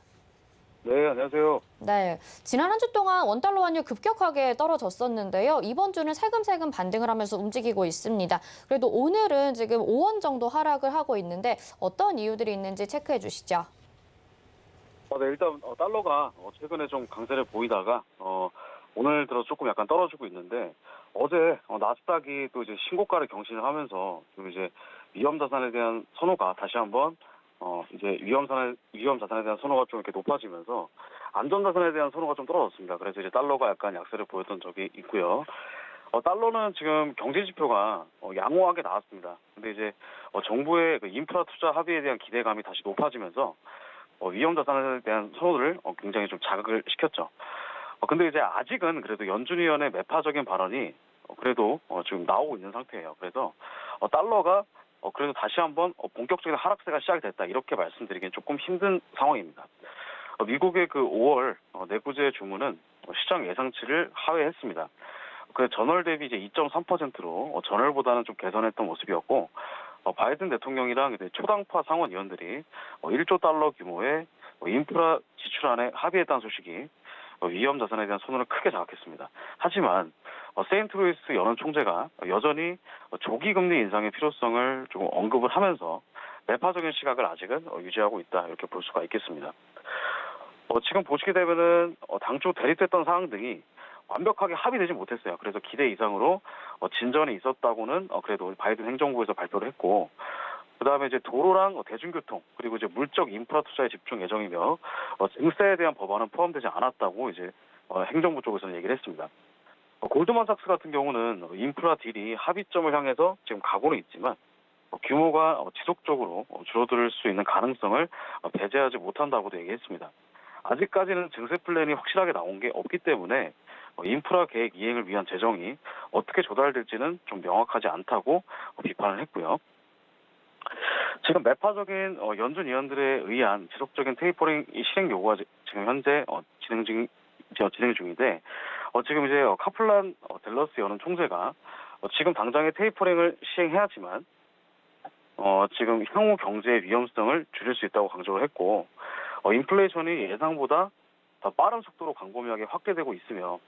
네, 안녕하세요. 네, 지난 한 주 동안 원달러 환율 급격하게 떨어졌었는데요. 이번 주는 살금살금 반등을 하면서 움직이고 있습니다. 그래도 오늘은 지금 5원 정도 하락을 하고 있는데 어떤 이유들이 있는지 체크해 주시죠. 네, 일단 달러가 최근에 좀 강세를 보이다가 오늘 들어 조금 약간 떨어지고 있는데 어제 나스닥이 또 이제 신고가를 경신을 하면서 좀 이제 위험 자산에 대한 선호가 다시 한번 이제 위험 자산에 대한 선호가 좀 이렇게 높아지면서 안전 자산에 대한 선호가 좀 떨어졌습니다. 그래서 이제 달러가 약간 약세를 보였던 적이 있고요. 달러는 지금 경제 지표가 양호하게 나왔습니다. 근데 이제 정부의 그 인프라 투자 합의에 대한 기대감이 다시 높아지면서 위험 자산에 대한 선호를 굉장히 좀 자극을 시켰죠. 근데 이제 아직은 그래도 연준 위원의 매파적인 발언이 그래도 지금 나오고 있는 상태예요. 그래서 달러가 그래도 다시 한번 본격적인 하락세가 시작이 됐다 이렇게 말씀드리기는 조금 힘든 상황입니다. 미국의 그 5월 내구재 주문은 시장 예상치를 하회했습니다. 그 전월 대비 이제 2.3%로 전월보다는 좀 개선했던 모습이었고 바이든 대통령이랑 이제 초당파 상원의원들이 1조 달러 규모의 인프라 지출안에 합의했다는 소식이 위험 자산에 대한 선호를 크게 자극했습니다. 하지만 세인트루이스 연은 총재가 여전히 조기 금리 인상의 필요성을 조금 언급을 하면서 매파적인 시각을 아직은 유지하고 있다 이렇게 볼 수가 있겠습니다. 지금 보시게 되면은 당초 대립됐던 사항 등이 완벽하게 합의되지 못했어요. 그래서 기대 이상으로 진전이 있었다고는 그래도 바이든 행정부에서 발표를 했고, 그다음에 이제 도로랑 대중교통 그리고 이제 물적 인프라 투자에 집중 예정이며 증세에 대한 법안은 포함되지 않았다고 이제 행정부 쪽에서는 얘기를 했습니다. 골드만삭스 같은 경우는 인프라 딜이 합의점을 향해서 지금 가고는 있지만 규모가 지속적으로 줄어들 수 있는 가능성을 배제하지 못한다고도 얘기했습니다. 아직까지는 증세 플랜이 확실하게 나온 게 없기 때문에 인프라 계획 이행을 위한 재정이 어떻게 조달될지는 좀 명확하지 않다고 비판을 했고요. 지금 매파적인 연준 위원들에 의한 지속적인 테이퍼링 실행 요구가 지금 현재 진행 중인데 지금 이제 카플란 델러스 연은 총재가 지금 당장의 테이퍼링을 시행해야지만 지금 향후 경제의 위험성을 줄일 수 있다고 강조를 했고, 인플레이션이 예상보다 더 빠른 속도로 광범위하게 확대되고 있으며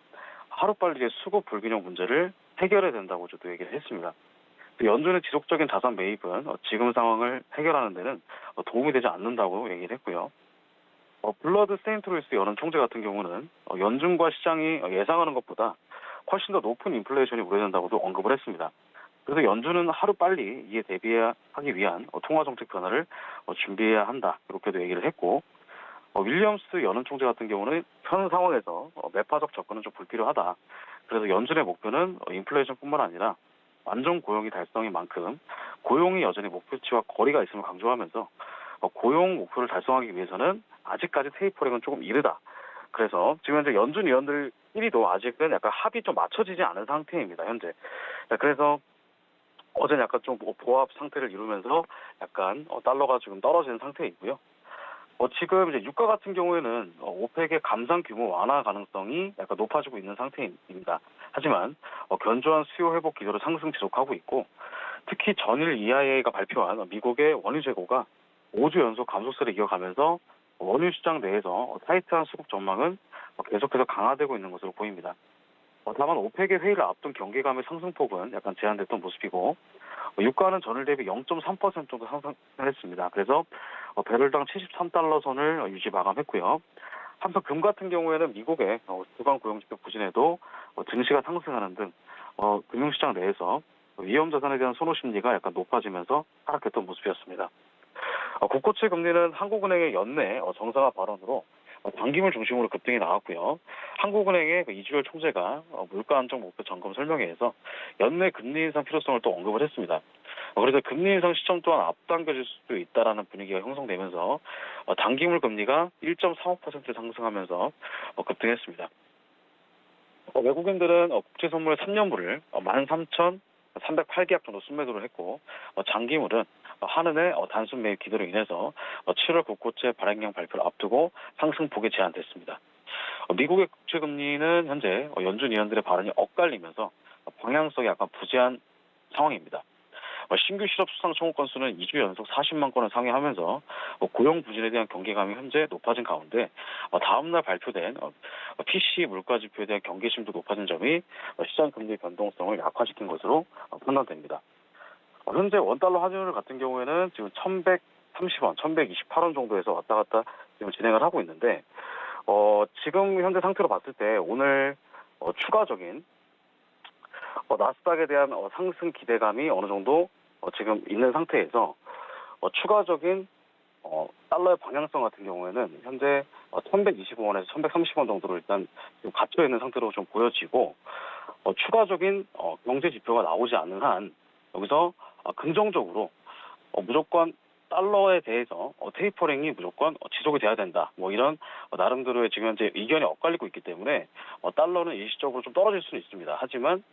하루빨리 수급 불균형 문제를 해결해야 된다고 저도 얘기를 했습니다. 연준의 지속적인 자산 매입은 지금 상황을 해결하는 데는 도움이 되지 않는다고 얘기를 했고요. 블러드 세인트루이스 연은 총재 같은 경우는 연준과 시장이 예상하는 것보다 훨씬 더 높은 인플레이션이 우려된다고도 언급을 했습니다. 그래서 연준은 하루빨리 이에 대비하기 위한 통화정책 변화를 준비해야 한다, 이렇게도 얘기를 했고, 윌리엄스 연은 총재 같은 경우는 현 상황에서 매파적 접근은 좀 불필요하다. 그래서 연준의 목표는 인플레이션뿐만 아니라 안정 고용이 달성인 만큼 고용이 여전히 목표치와 거리가 있음을 강조하면서 고용 목표를 달성하기 위해서는 아직까지 테이퍼링은 조금 이르다. 그래서 지금 현재 연준 위원들끼리도 아직은 약간 합이 좀 맞춰지지 않은 상태입니다, 현재. 그래서 어제는 약간 좀 보합 상태를 이루면서 약간 달러가 지금 떨어지는 상태이고요. 지금 이제 유가 같은 경우에는 오펙의 감산 규모 완화 가능성이 약간 높아지고 있는 상태입니다. 하지만 견조한 수요 회복 기조를 상승 지속하고 있고, 특히 전일 EIA가 발표한 미국의 원유 재고가 5주 연속 감소세를 이어가면서 원유 시장 내에서 타이트한 수급 전망은 계속해서 강화되고 있는 것으로 보입니다. 다만 오펙의 회의를 앞둔 경계감의 상승폭은 약간 제한됐던 모습이고, 유가는 전일 대비 0.3% 정도 상승했습니다. 그래서 배럴당 73달러 선을 유지 마감했고요. 한편 금 같은 경우에는 미국의 주간 고용지표 부진에도 증시가 상승하는 등 금융시장 내에서 위험자산에 대한 선호 심리가 약간 높아지면서 하락했던 모습이었습니다. 국고채 금리는 한국은행의 연내 정상화 발언으로 단기물 중심으로 급등이 나왔고요. 한국은행의 이주열 총재가 물가 안정 목표 점검 설명회에서 연내 금리 인상 필요성을 또 언급을 했습니다. 그래서 금리 인상 시점 또한 앞당겨질 수도 있다라는 분위기가 형성되면서 단기물 금리가 1.35% 상승하면서 급등했습니다. 외국인들은 국채 선물 3년물을 13,308계약 정도 순매도를 했고, 장기물은 한은의 단순 매입 기대로 인해서 7월 국고채 발행량 발표를 앞두고 상승폭이 제한됐습니다. 미국의 국채 금리는 현재 연준 위원들의 발언이 엇갈리면서 방향성이 약간 부재한 상황입니다. 신규 실업 수상 청구 건수는 2주 연속 40만 건을 상회하면서 고용 부진에 대한 경계감이 현재 높아진 가운데, 다음 날 발표된 PC 물가 지표에 대한 경계심도 높아진 점이 시장 금리 변동성을 약화시킨 것으로 판단됩니다. 현재 원달러 환율 같은 경우에는 지금 1,130원, 1,128원 정도에서 왔다 갔다 지금 진행을 하고 있는데, 지금 현재 상태로 봤을 때 오늘 추가적인 나스닥에 대한 상승 기대감이 어느 정도 지금 있는 상태에서 추가적인 달러의 방향성 같은 경우에는 현재 1,125원에서 1,130원 정도로 일단 지금 갇혀 있는 상태로 좀 보여지고, 추가적인 경제 지표가 나오지 않는 한 여기서 긍정적으로 무조건 달러에 대해서 테이퍼링이 무조건 지속이 돼야 된다, 이런 나름대로의 지금 현재 의견이 엇갈리고 있기 때문에 달러는 일시적으로 좀 떨어질 수는 있습니다. 하지만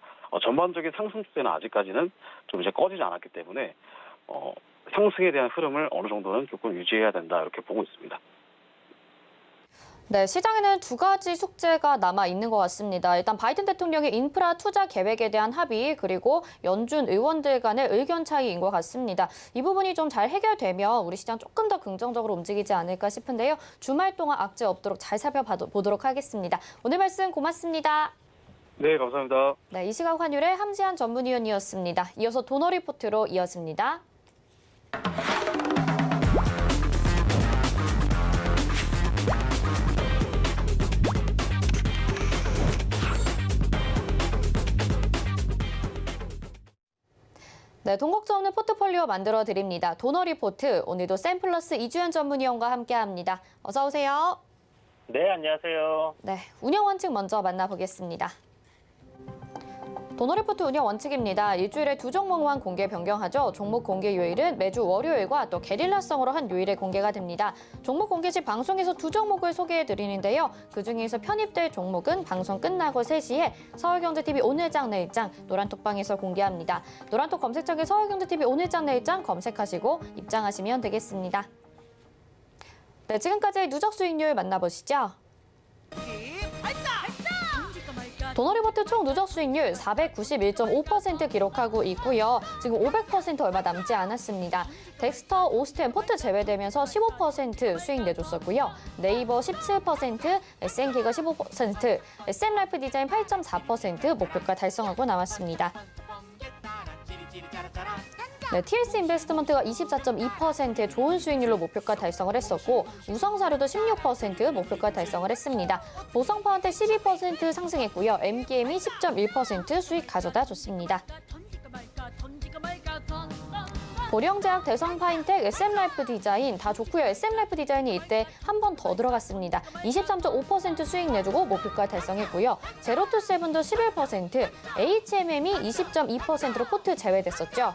전반적인 상승 추세는 아직까지는 좀 이제 꺼지지 않았기 때문에 상승에 대한 흐름을 어느 정도는 조금 유지해야 된다, 이렇게 보고 있습니다. 네, 시장에는 두 가지 숙제가 남아 있는 것 같습니다. 일단 바이든 대통령의 인프라 투자 계획에 대한 합의, 그리고 연준 의원들 간의 의견 차이인 것 같습니다. 이 부분이 좀 잘 해결되면 우리 시장 조금 더 긍정적으로 움직이지 않을까 싶은데요. 주말 동안 악재 없도록 잘 살펴보도록 하겠습니다. 오늘 말씀 고맙습니다. 네, 감사합니다. 네, 이 시각 환율의 함지한 전문위원이었습니다. 이어서 도너 리포트로 이어집니다. 네, 돈 걱정 없는 포트폴리오 만들어 드립니다. 도너 리포트, 오늘도 샘플러스 이주연 전문위원과 함께합니다. 어서 오세요. 네, 안녕하세요. 네, 운영 원칙 먼저 만나보겠습니다. 도너 리포트 운영 원칙입니다. 일주일에 2종목만 공개 변경하죠. 종목 공개 요일은 매주 월요일과 또 게릴라성으로 한 요일에 공개가 됩니다. 종목 공개 시 방송에서 2종목을 소개해 드리는데요. 그중에서 편입될 종목은 방송 끝나고 3시에 서울경제TV 오늘장 내일장 노란톡방에서 공개합니다. 노란톡 검색창에 서울경제TV 오늘장 내일장 검색하시고 입장하시면 되겠습니다. 네, 지금까지 누적 수익률 만나보시죠. 도너리버트 총 누적 수익률 491.5% 기록하고 있고요. 지금 500% 얼마 남지 않았습니다. 덱스터, 오스템, 포트 제외되면서 15% 수익 내줬었고요. 네이버 17%, SNK가 15%, SM라이프 디자인 8.4% 목표가 달성하고 나왔습니다. 네, TS 인베스트먼트가 24.2%의 좋은 수익률로 목표가 달성을 했었고 우성사료도 16% 목표가 달성을 했습니다. 보성파운텍 12% 상승했고요. MGM이 10.1% 수익 가져다 줬습니다. 보령제약, 대성파인텍, SM라이프 디자인 다 좋고요. SM라이프 디자인이 이때 한 번 더 들어갔습니다. 23.5% 수익 내주고 목표가 달성했고요. 제로투세븐도 11%, HMM이 20.2%로 포트 제외됐었죠.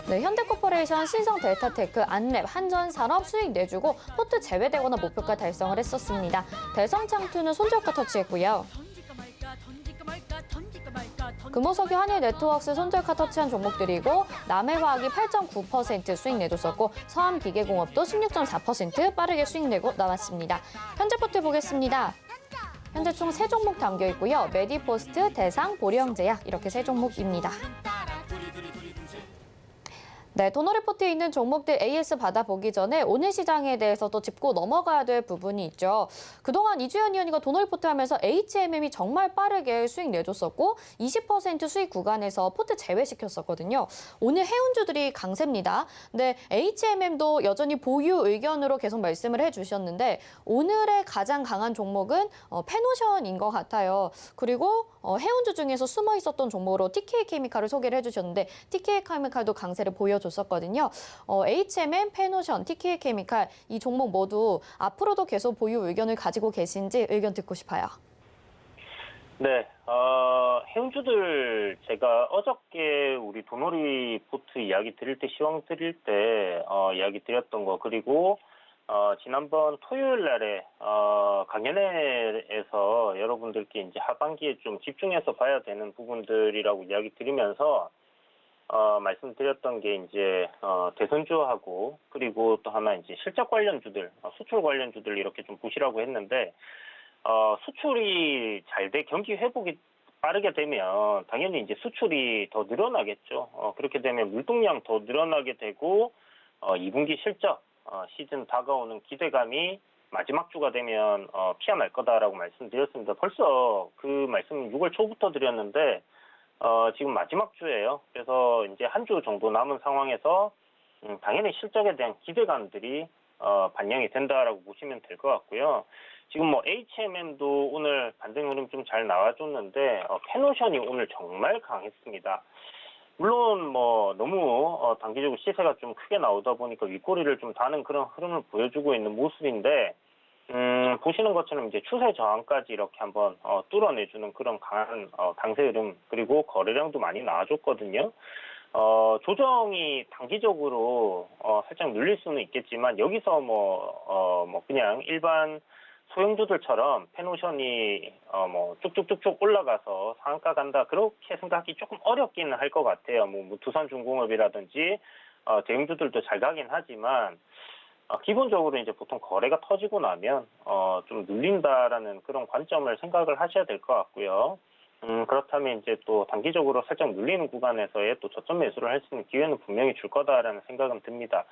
네, 현대코퍼레이션, 신성델타테크, 안랩, 한전산업 수익 내주고 포트 제외되거나 목표가 달성을 했었습니다. 대성창투는 손절가 터치했고요. 금호석유, 한일네트워크스 손절가 터치한 종목들이고 남해화학이 8.9% 수익 내줬었고 서암기계공업도 16.4% 빠르게 수익 내고 나왔습니다. 현재 포트 보겠습니다. 현재 총 3종목 담겨 있고요. 메디포스트, 대상, 보령제약 이렇게 3종목입니다. 네, 도너리포트에 있는 종목들 AS 받아보기 전에 오늘 시장에 대해서 또 짚고 넘어가야 될 부분이 있죠. 그동안 이주연 위원이가 도너리포트 하면서 HMM이 정말 빠르게 수익 내줬었고 20% 수익 구간에서 포트 제외시켰었거든요. 오늘 해운주들이 강세입니다. 네, HMM도 여전히 보유 의견으로 계속 말씀을 해주셨는데 오늘의 가장 강한 종목은 페노션인 것 같아요. 그리고 해운주 중에서 숨어 있었던 종목으로 TK케미칼을 소개를 해주셨는데 TK케미칼도 강세를 보여줬었거든요. HMM, 페노션, TK케미칼 이 종목 모두 앞으로도 계속 보유 의견을 가지고 계신지 의견 듣고 싶어요. 네, 해운주들 제가 어저께 우리 도너리포트 이야기 드릴 때, 시황 드릴 때 이야기 드렸던 거, 그리고 지난번 토요일 날에 강연회에서 여러분들께 이제 하반기에 좀 집중해서 봐야 되는 부분들이라고 이야기 드리면서 말씀드렸던 게 이제 대선주하고 그리고 또 하나 이제 실적 관련주들, 수출 관련주들 이렇게 좀 보시라고 했는데 수출이 잘 돼 경기 회복이 빠르게 되면 당연히 이제 수출이 더 늘어나겠죠. 그렇게 되면 물동량 더 늘어나게 되고 2분기 실적 시즌 다가오는 기대감이 마지막 주가 되면 피어날 거다라고 말씀드렸습니다. 벌써 그 말씀 6월 초부터 드렸는데 지금 마지막 주예요. 그래서 이제 한 주 정도 남은 상황에서 당연히 실적에 대한 기대감들이 반영이 된다라고 보시면 될 것 같고요. 지금 뭐 HMM도 오늘 반등 흐름 좀 잘 나와줬는데 페노션이 오늘 정말 강했습니다. 물론 뭐 너무 단기적으로 시세가 좀 크게 나오다 보니까 윗꼬리를 좀 다는 그런 흐름을 보여주고 있는 모습인데 보시는 것처럼 이제 추세 저항까지 이렇게 한번 뚫어내주는 그런 강한 강세 흐름, 그리고 거래량도 많이 나와줬거든요. 조정이 단기적으로 살짝 눌릴 수는 있겠지만 여기서 뭐 그냥 일반 소형주들처럼 페노션이 뭐 쭉쭉쭉쭉 올라가서 상한가 간다 그렇게 생각하기 조금 어렵기는 할 것 같아요. 뭐 두산중공업이라든지 대형주들도 잘 가긴 하지만 기본적으로 이제 보통 거래가 터지고 나면 좀 눌린다라는 그런 관점을 생각을 하셔야 될 것 같고요. 그렇다면 이제 또 단기적으로 살짝 눌리는 구간에서의 또 저점 매수를 할 수 있는 기회는 분명히 줄 거다라는 생각은 듭니다.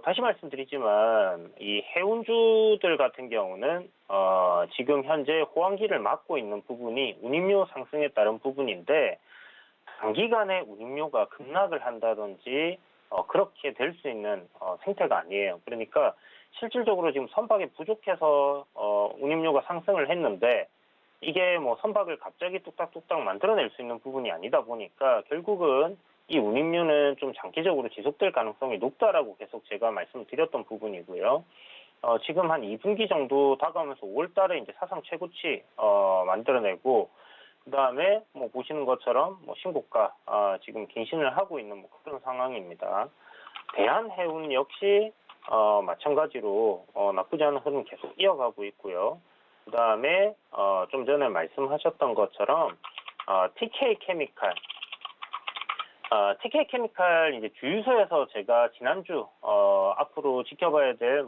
다시 말씀드리지만 이 해운주들 같은 경우는 지금 현재 호황기를 맞고 있는 부분이 운임료 상승에 따른 부분인데 단기간에 운임료가 급락을 한다든지 그렇게 될 수 있는 생태가 아니에요. 그러니까 실질적으로 지금 선박이 부족해서 운임료가 상승을 했는데 이게 뭐 선박을 갑자기 뚝딱뚝딱 만들어낼 수 있는 부분이 아니다 보니까 결국은 이 운임료는 좀 장기적으로 지속될 가능성이 높다라고 계속 제가 말씀드렸던 부분이고요. 지금 한 2분기 정도 다가오면서 5월 달에 이제 사상 최고치 만들어내고 그다음에 뭐 보시는 것처럼 뭐 신고가 지금 갱신을 하고 있는 뭐 그런 상황입니다. 대한해운 역시 마찬가지로 나쁘지 않은 흐름 계속 이어가고 있고요. 그다음에 좀 전에 말씀하셨던 것처럼 TK케미칼 TK케미칼 이제 주유소에서 제가 지난주 앞으로 지켜봐야 될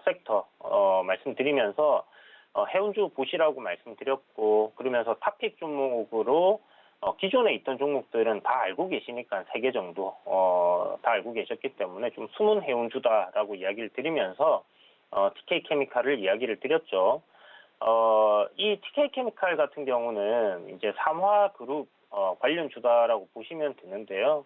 섹터 말씀드리면서 해운주 보시라고 말씀드렸고, 그러면서 탑픽 종목으로 기존에 있던 종목들은 다 알고 계시니까 3개 정도 다 알고 계셨기 때문에 좀 숨은 해운주다라고 이야기를 드리면서 TK케미칼을 이야기를 드렸죠. 이 TK케미칼 같은 경우는 이제 삼화그룹 관련주다라고 보시면 되는데요.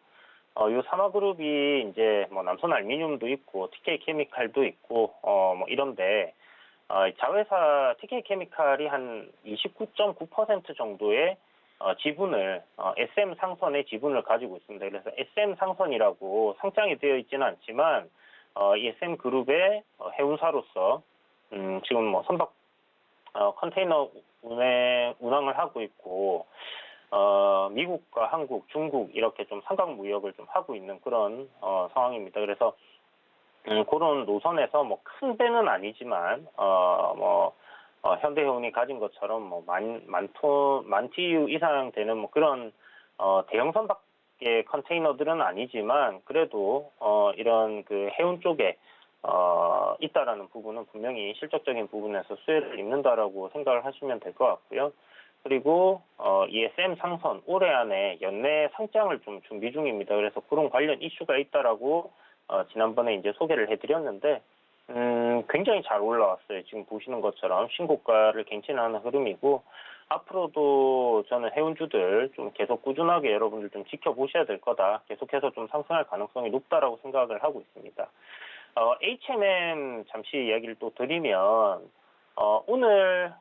요 삼화그룹이 이제 뭐 남선알미늄도 있고 TK케미칼도 있고 뭐 이런데 자회사 TK케미칼이 한 29.9% 정도의 지분을 SM상선의 지분을 가지고 있습니다. 그래서 SM상선이라고 상장이 되어 있지는 않지만 이 SM그룹의 해운사로서 지금 뭐 선박 컨테이너 운항을 하고 있고 미국과 한국, 중국 이렇게 좀 삼각 무역을 좀 하고 있는 그런 상황입니다. 그래서 그런 노선에서 뭐 큰 배는 아니지만 현대해운이 가진 것처럼 뭐 만 TEU 이상 되는 뭐 그런 대형 선박의 컨테이너들은 아니지만 그래도 이런 그 해운 쪽에 있다라는 부분은 분명히 실적적인 부분에서 수혜를 입는다라고 생각을 하시면 될 것 같고요. 그리고 ESM 상선 올해 안에 연내 상장을 좀 준비 중입니다. 그래서 그런 관련 이슈가 있다라고 지난번에 이제 소개를 해드렸는데 굉장히 잘 올라왔어요. 지금 보시는 것처럼 신고가를 갱신하는 흐름이고 앞으로도 저는 해운주들 좀 계속 꾸준하게 여러분들 좀 지켜보셔야 될 거다. 계속해서 좀 상승할 가능성이 높다라고 생각을 하고 있습니다. HMM 잠시 이야기를 또 드리면 오늘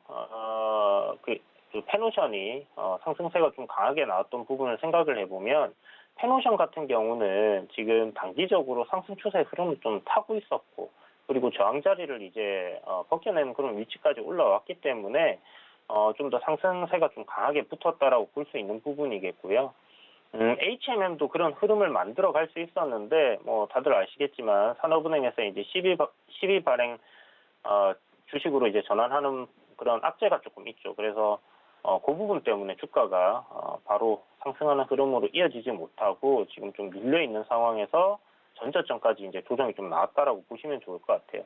그 펜오션이 상승세가 좀 강하게 나왔던 부분을 생각을 해보면 펜오션 같은 경우는 지금 단기적으로 상승 추세 흐름을 좀 타고 있었고 그리고 저항 자리를 이제 벗겨내는 그런 위치까지 올라왔기 때문에 좀 더 상승세가 좀 강하게 붙었다라고 볼 수 있는 부분이겠고요. HMM도 그런 흐름을 만들어 갈 수 있었는데 뭐 다들 아시겠지만 산업은행에서 이제 12 발행 주식으로 이제 전환하는 그런 악재가 조금 있죠. 그래서 그 부분 때문에 주가가 바로 상승하는 흐름으로 이어지지 못하고 지금 좀 눌려 있는 상황에서 전저점까지 이제 조정이 좀 나왔다라고 보시면 좋을 것 같아요.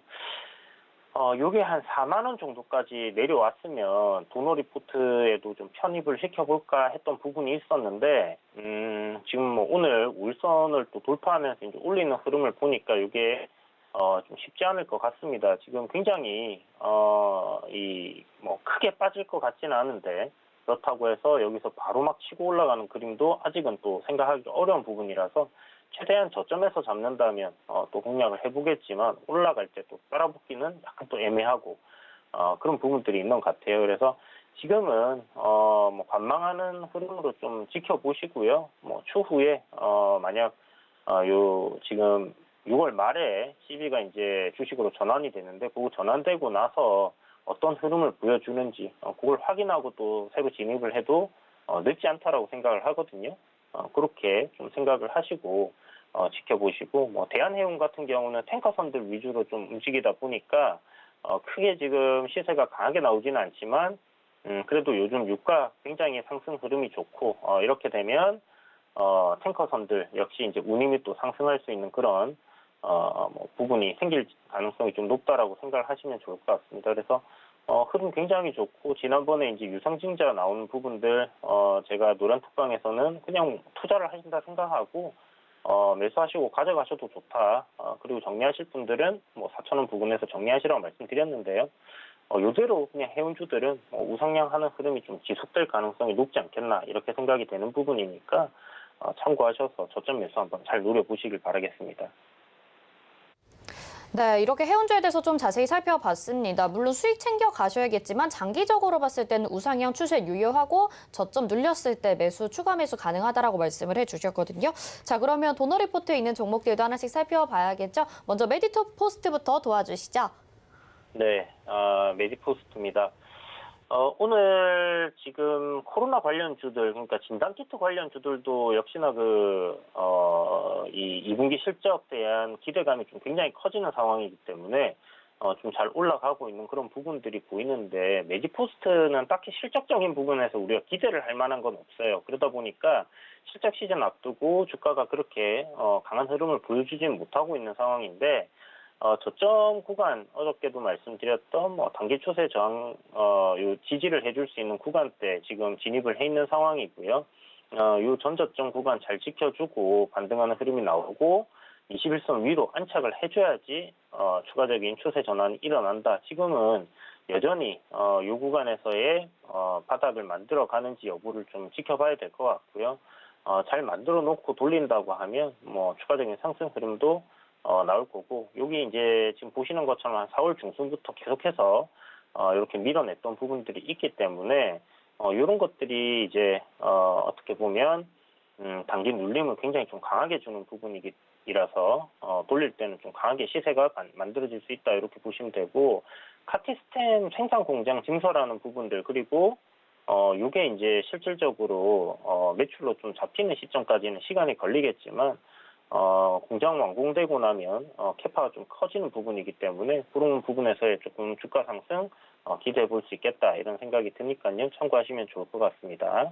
요게 한 4만 원 정도까지 내려왔으면 도노리포트에도 좀 편입을 시켜볼까 했던 부분이 있었는데 지금 뭐 오늘 울선을 또 돌파하면서 이제 올리는 흐름을 보니까 이게 좀 쉽지 않을 것 같습니다. 지금 굉장히 뭐 크게 빠질 것 같지는 않은데 그렇다고 해서 여기서 바로 막 치고 올라가는 그림도 아직은 또 생각하기 어려운 부분이라서 최대한 저점에서 잡는다면 또 공략을 해보겠지만 올라갈 때 또 따라붙기는 약간 또 애매하고 그런 부분들이 있는 것 같아요. 그래서 지금은 뭐 관망하는 흐름으로 좀 지켜보시고요. 뭐 추후에 만약 요 지금 6월 말에 CB가 이제 주식으로 전환이 되는데 그거 전환되고 나서 어떤 흐름을 보여주는지 그걸 확인하고 또 새로 진입을 해도 늦지 않다라고 생각을 하거든요. 그렇게 좀 생각을 하시고 지켜보시고 뭐 대한해운 같은 경우는 탱커선들 위주로 좀 움직이다 보니까 크게 지금 시세가 강하게 나오지는 않지만 그래도 요즘 유가 굉장히 상승 흐름이 좋고 이렇게 되면 탱커선들 역시 이제 운임이 또 상승할 수 있는 그런 뭐 부분이 생길 가능성이 좀 높다라고 생각을 하시면 좋을 것 같습니다. 그래서 흐름 굉장히 좋고 지난번에 이제 유상증자 나오는 부분들 제가 노란톡방에서는 그냥 투자를 하신다 생각하고 매수하시고 가져가셔도 좋다. 그리고 정리하실 분들은 뭐 4,000원 부근에서 정리하시라고 말씀드렸는데요. 요대로 그냥 해운주들은 우상향하는 흐름이 좀 지속될 가능성이 높지 않겠나 이렇게 생각이 되는 부분이니까 참고하셔서 저점 매수 한번 잘 노려보시길 바라겠습니다. 네, 이렇게 해운주에 대해서 좀 자세히 살펴봤습니다. 물론 수익 챙겨 가셔야겠지만 장기적으로 봤을 때는 우상향 추세 유효하고 저점 눌렸을 때 매수, 추가 매수 가능하다라고 말씀을 해주셨거든요. 자, 그러면 도너리포트에 있는 종목들도 하나씩 살펴봐야겠죠. 먼저 메디포스트부터 도와주시죠. 네, 메디포스트입니다. 오늘 지금 코로나 관련주들, 그러니까 진단키트 관련주들도 역시나 이 2분기 실적에 대한 기대감이 좀 굉장히 커지는 상황이기 때문에 좀 잘 올라가고 있는 그런 부분들이 보이는데 메디포스트는 딱히 실적적인 부분에서 우리가 기대를 할 만한 건 없어요. 그러다 보니까 실적 시즌 앞두고 주가가 그렇게 강한 흐름을 보여주지는 못하고 있는 상황인데 저점 구간, 어저께도 말씀드렸던 단기 추세 저항, 요 지지를 해줄 수 있는 구간대 지금 진입을 해 있는 상황이고요. 요 전저점 구간 잘 지켜주고 반등하는 흐름이 나오고 21선 위로 안착을 해줘야지 추가적인 추세 전환이 일어난다. 지금은 여전히 요 구간에서의 바닥을 만들어 가는지 여부를 좀 지켜봐야 될 것 같고요. 잘 만들어 놓고 돌린다고 하면 추가적인 상승 흐름도 나올 거고, 여기 이제 지금 보시는 것처럼 한 4월 중순부터 계속해서 이렇게 밀어냈던 부분들이 있기 때문에 이런 것들이 이제 어떻게 보면 단기 눌림을 굉장히 좀 강하게 주는 부분이라서 돌릴 때는 좀 강하게 시세가 만들어질 수 있다, 이렇게 보시면 되고, 카티스템 생산 공장 증설하는 부분들, 그리고 이게 이제 실질적으로 매출로 좀 잡히는 시점까지는 시간이 걸리겠지만 공장 완공되고 나면 캐파가 좀 커지는 부분이기 때문에 그런 부분에서의 조금 주가 상승 기대해 볼 수 있겠다, 이런 생각이 드니까요. 참고하시면 좋을 것 같습니다.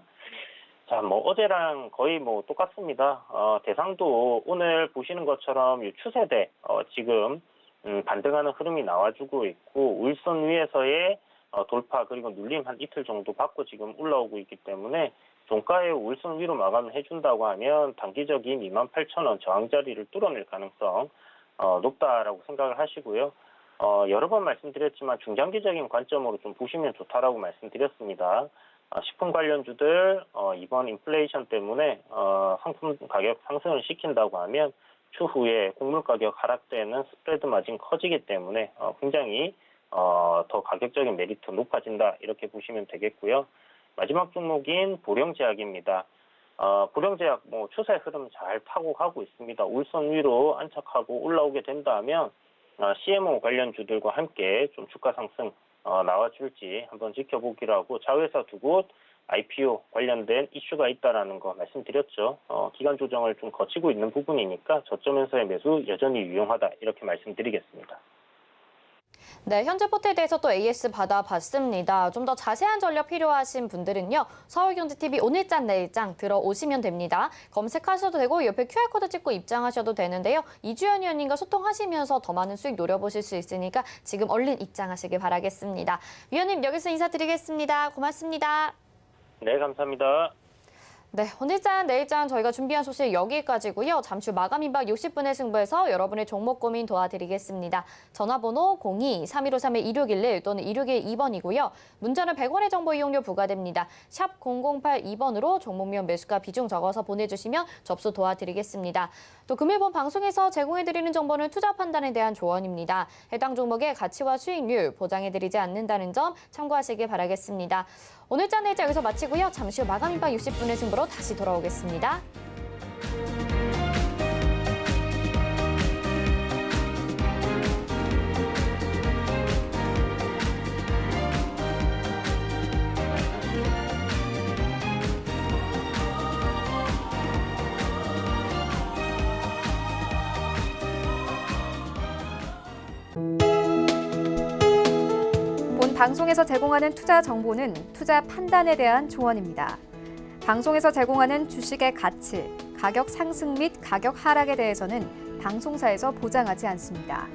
자, 어제랑 거의 똑같습니다. 대상도 오늘 보시는 것처럼 이 추세대 지금 반등하는 흐름이 나와주고 있고, 울선 위에서의 돌파 그리고 눌림 한 이틀 정도 받고 지금 올라오고 있기 때문에 종가의 울선 위로 마감을 해준다고 하면 단기적인 28,000원 저항 자리를 뚫어낼 가능성 높다라고 생각을 하시고요. 여러 번 말씀드렸지만 중장기적인 관점으로 좀 보시면 좋다라고 말씀드렸습니다. 식품 관련주들 이번 인플레이션 때문에 상품 가격 상승을 시킨다고 하면 추후에 곡물 가격 하락되는 스프레드 마진 커지기 때문에 굉장히 더 가격적인 메리트 높아진다, 이렇게 보시면 되겠고요. 마지막 종목인 보령제약입니다. 보령제약 추세 흐름 잘 타고 가고 있습니다. 울선 위로 안착하고 올라오게 된다면 CMO 관련주들과 함께 좀 주가 상승 나와줄지 한번 지켜보기로 하고, 자회사 두 곳 IPO 관련된 이슈가 있다라는 거 말씀드렸죠. 기간 조정을 좀 거치고 있는 부분이니까 저점에서의 매수 여전히 유용하다, 이렇게 말씀드리겠습니다. 네, 현재 포트에 대해서 또 AS 받아봤습니다. 좀 더 자세한 전략 필요하신 분들은요, 서울경제TV 오늘장 내일장 들어오시면 됩니다. 검색하셔도 되고 옆에 QR코드 찍고 입장하셔도 되는데요. 이주연 위원님과 소통하시면서 더 많은 수익 노려보실 수 있으니까 지금 얼른 입장하시길 바라겠습니다. 위원님, 여기서 인사드리겠습니다. 고맙습니다. 네, 감사합니다. 네, 오늘장 내일장 저희가 준비한 소식 여기까지고요. 잠시 후 마감 임박 60분의 승부에서 여러분의 종목 고민 도와드리겠습니다. 전화번호 02-3153-2611 또는 2612번이고요. 문자는 100원의 정보 이용료 부과됩니다. 샵 0082번으로 종목명 매수가 비중 적어서 보내주시면 접수 도와드리겠습니다. 또 금일본 방송에서 제공해드리는 정보는 투자 판단에 대한 조언입니다. 해당 종목의 가치와 수익률 보장해드리지 않는다는 점 참고하시길 바라겠습니다. 오늘장 내일장 여기서 마치고요. 잠시 후 마감 임박 60분의 승부로 다시 돌아오겠습니다. 본 방송에서 제공하는 투자 정보는 투자 판단에 대한 조언입니다. 방송에서 제공하는 주식의 가치, 가격 상승 및 가격 하락에 대해서는 방송사에서 보장하지 않습니다.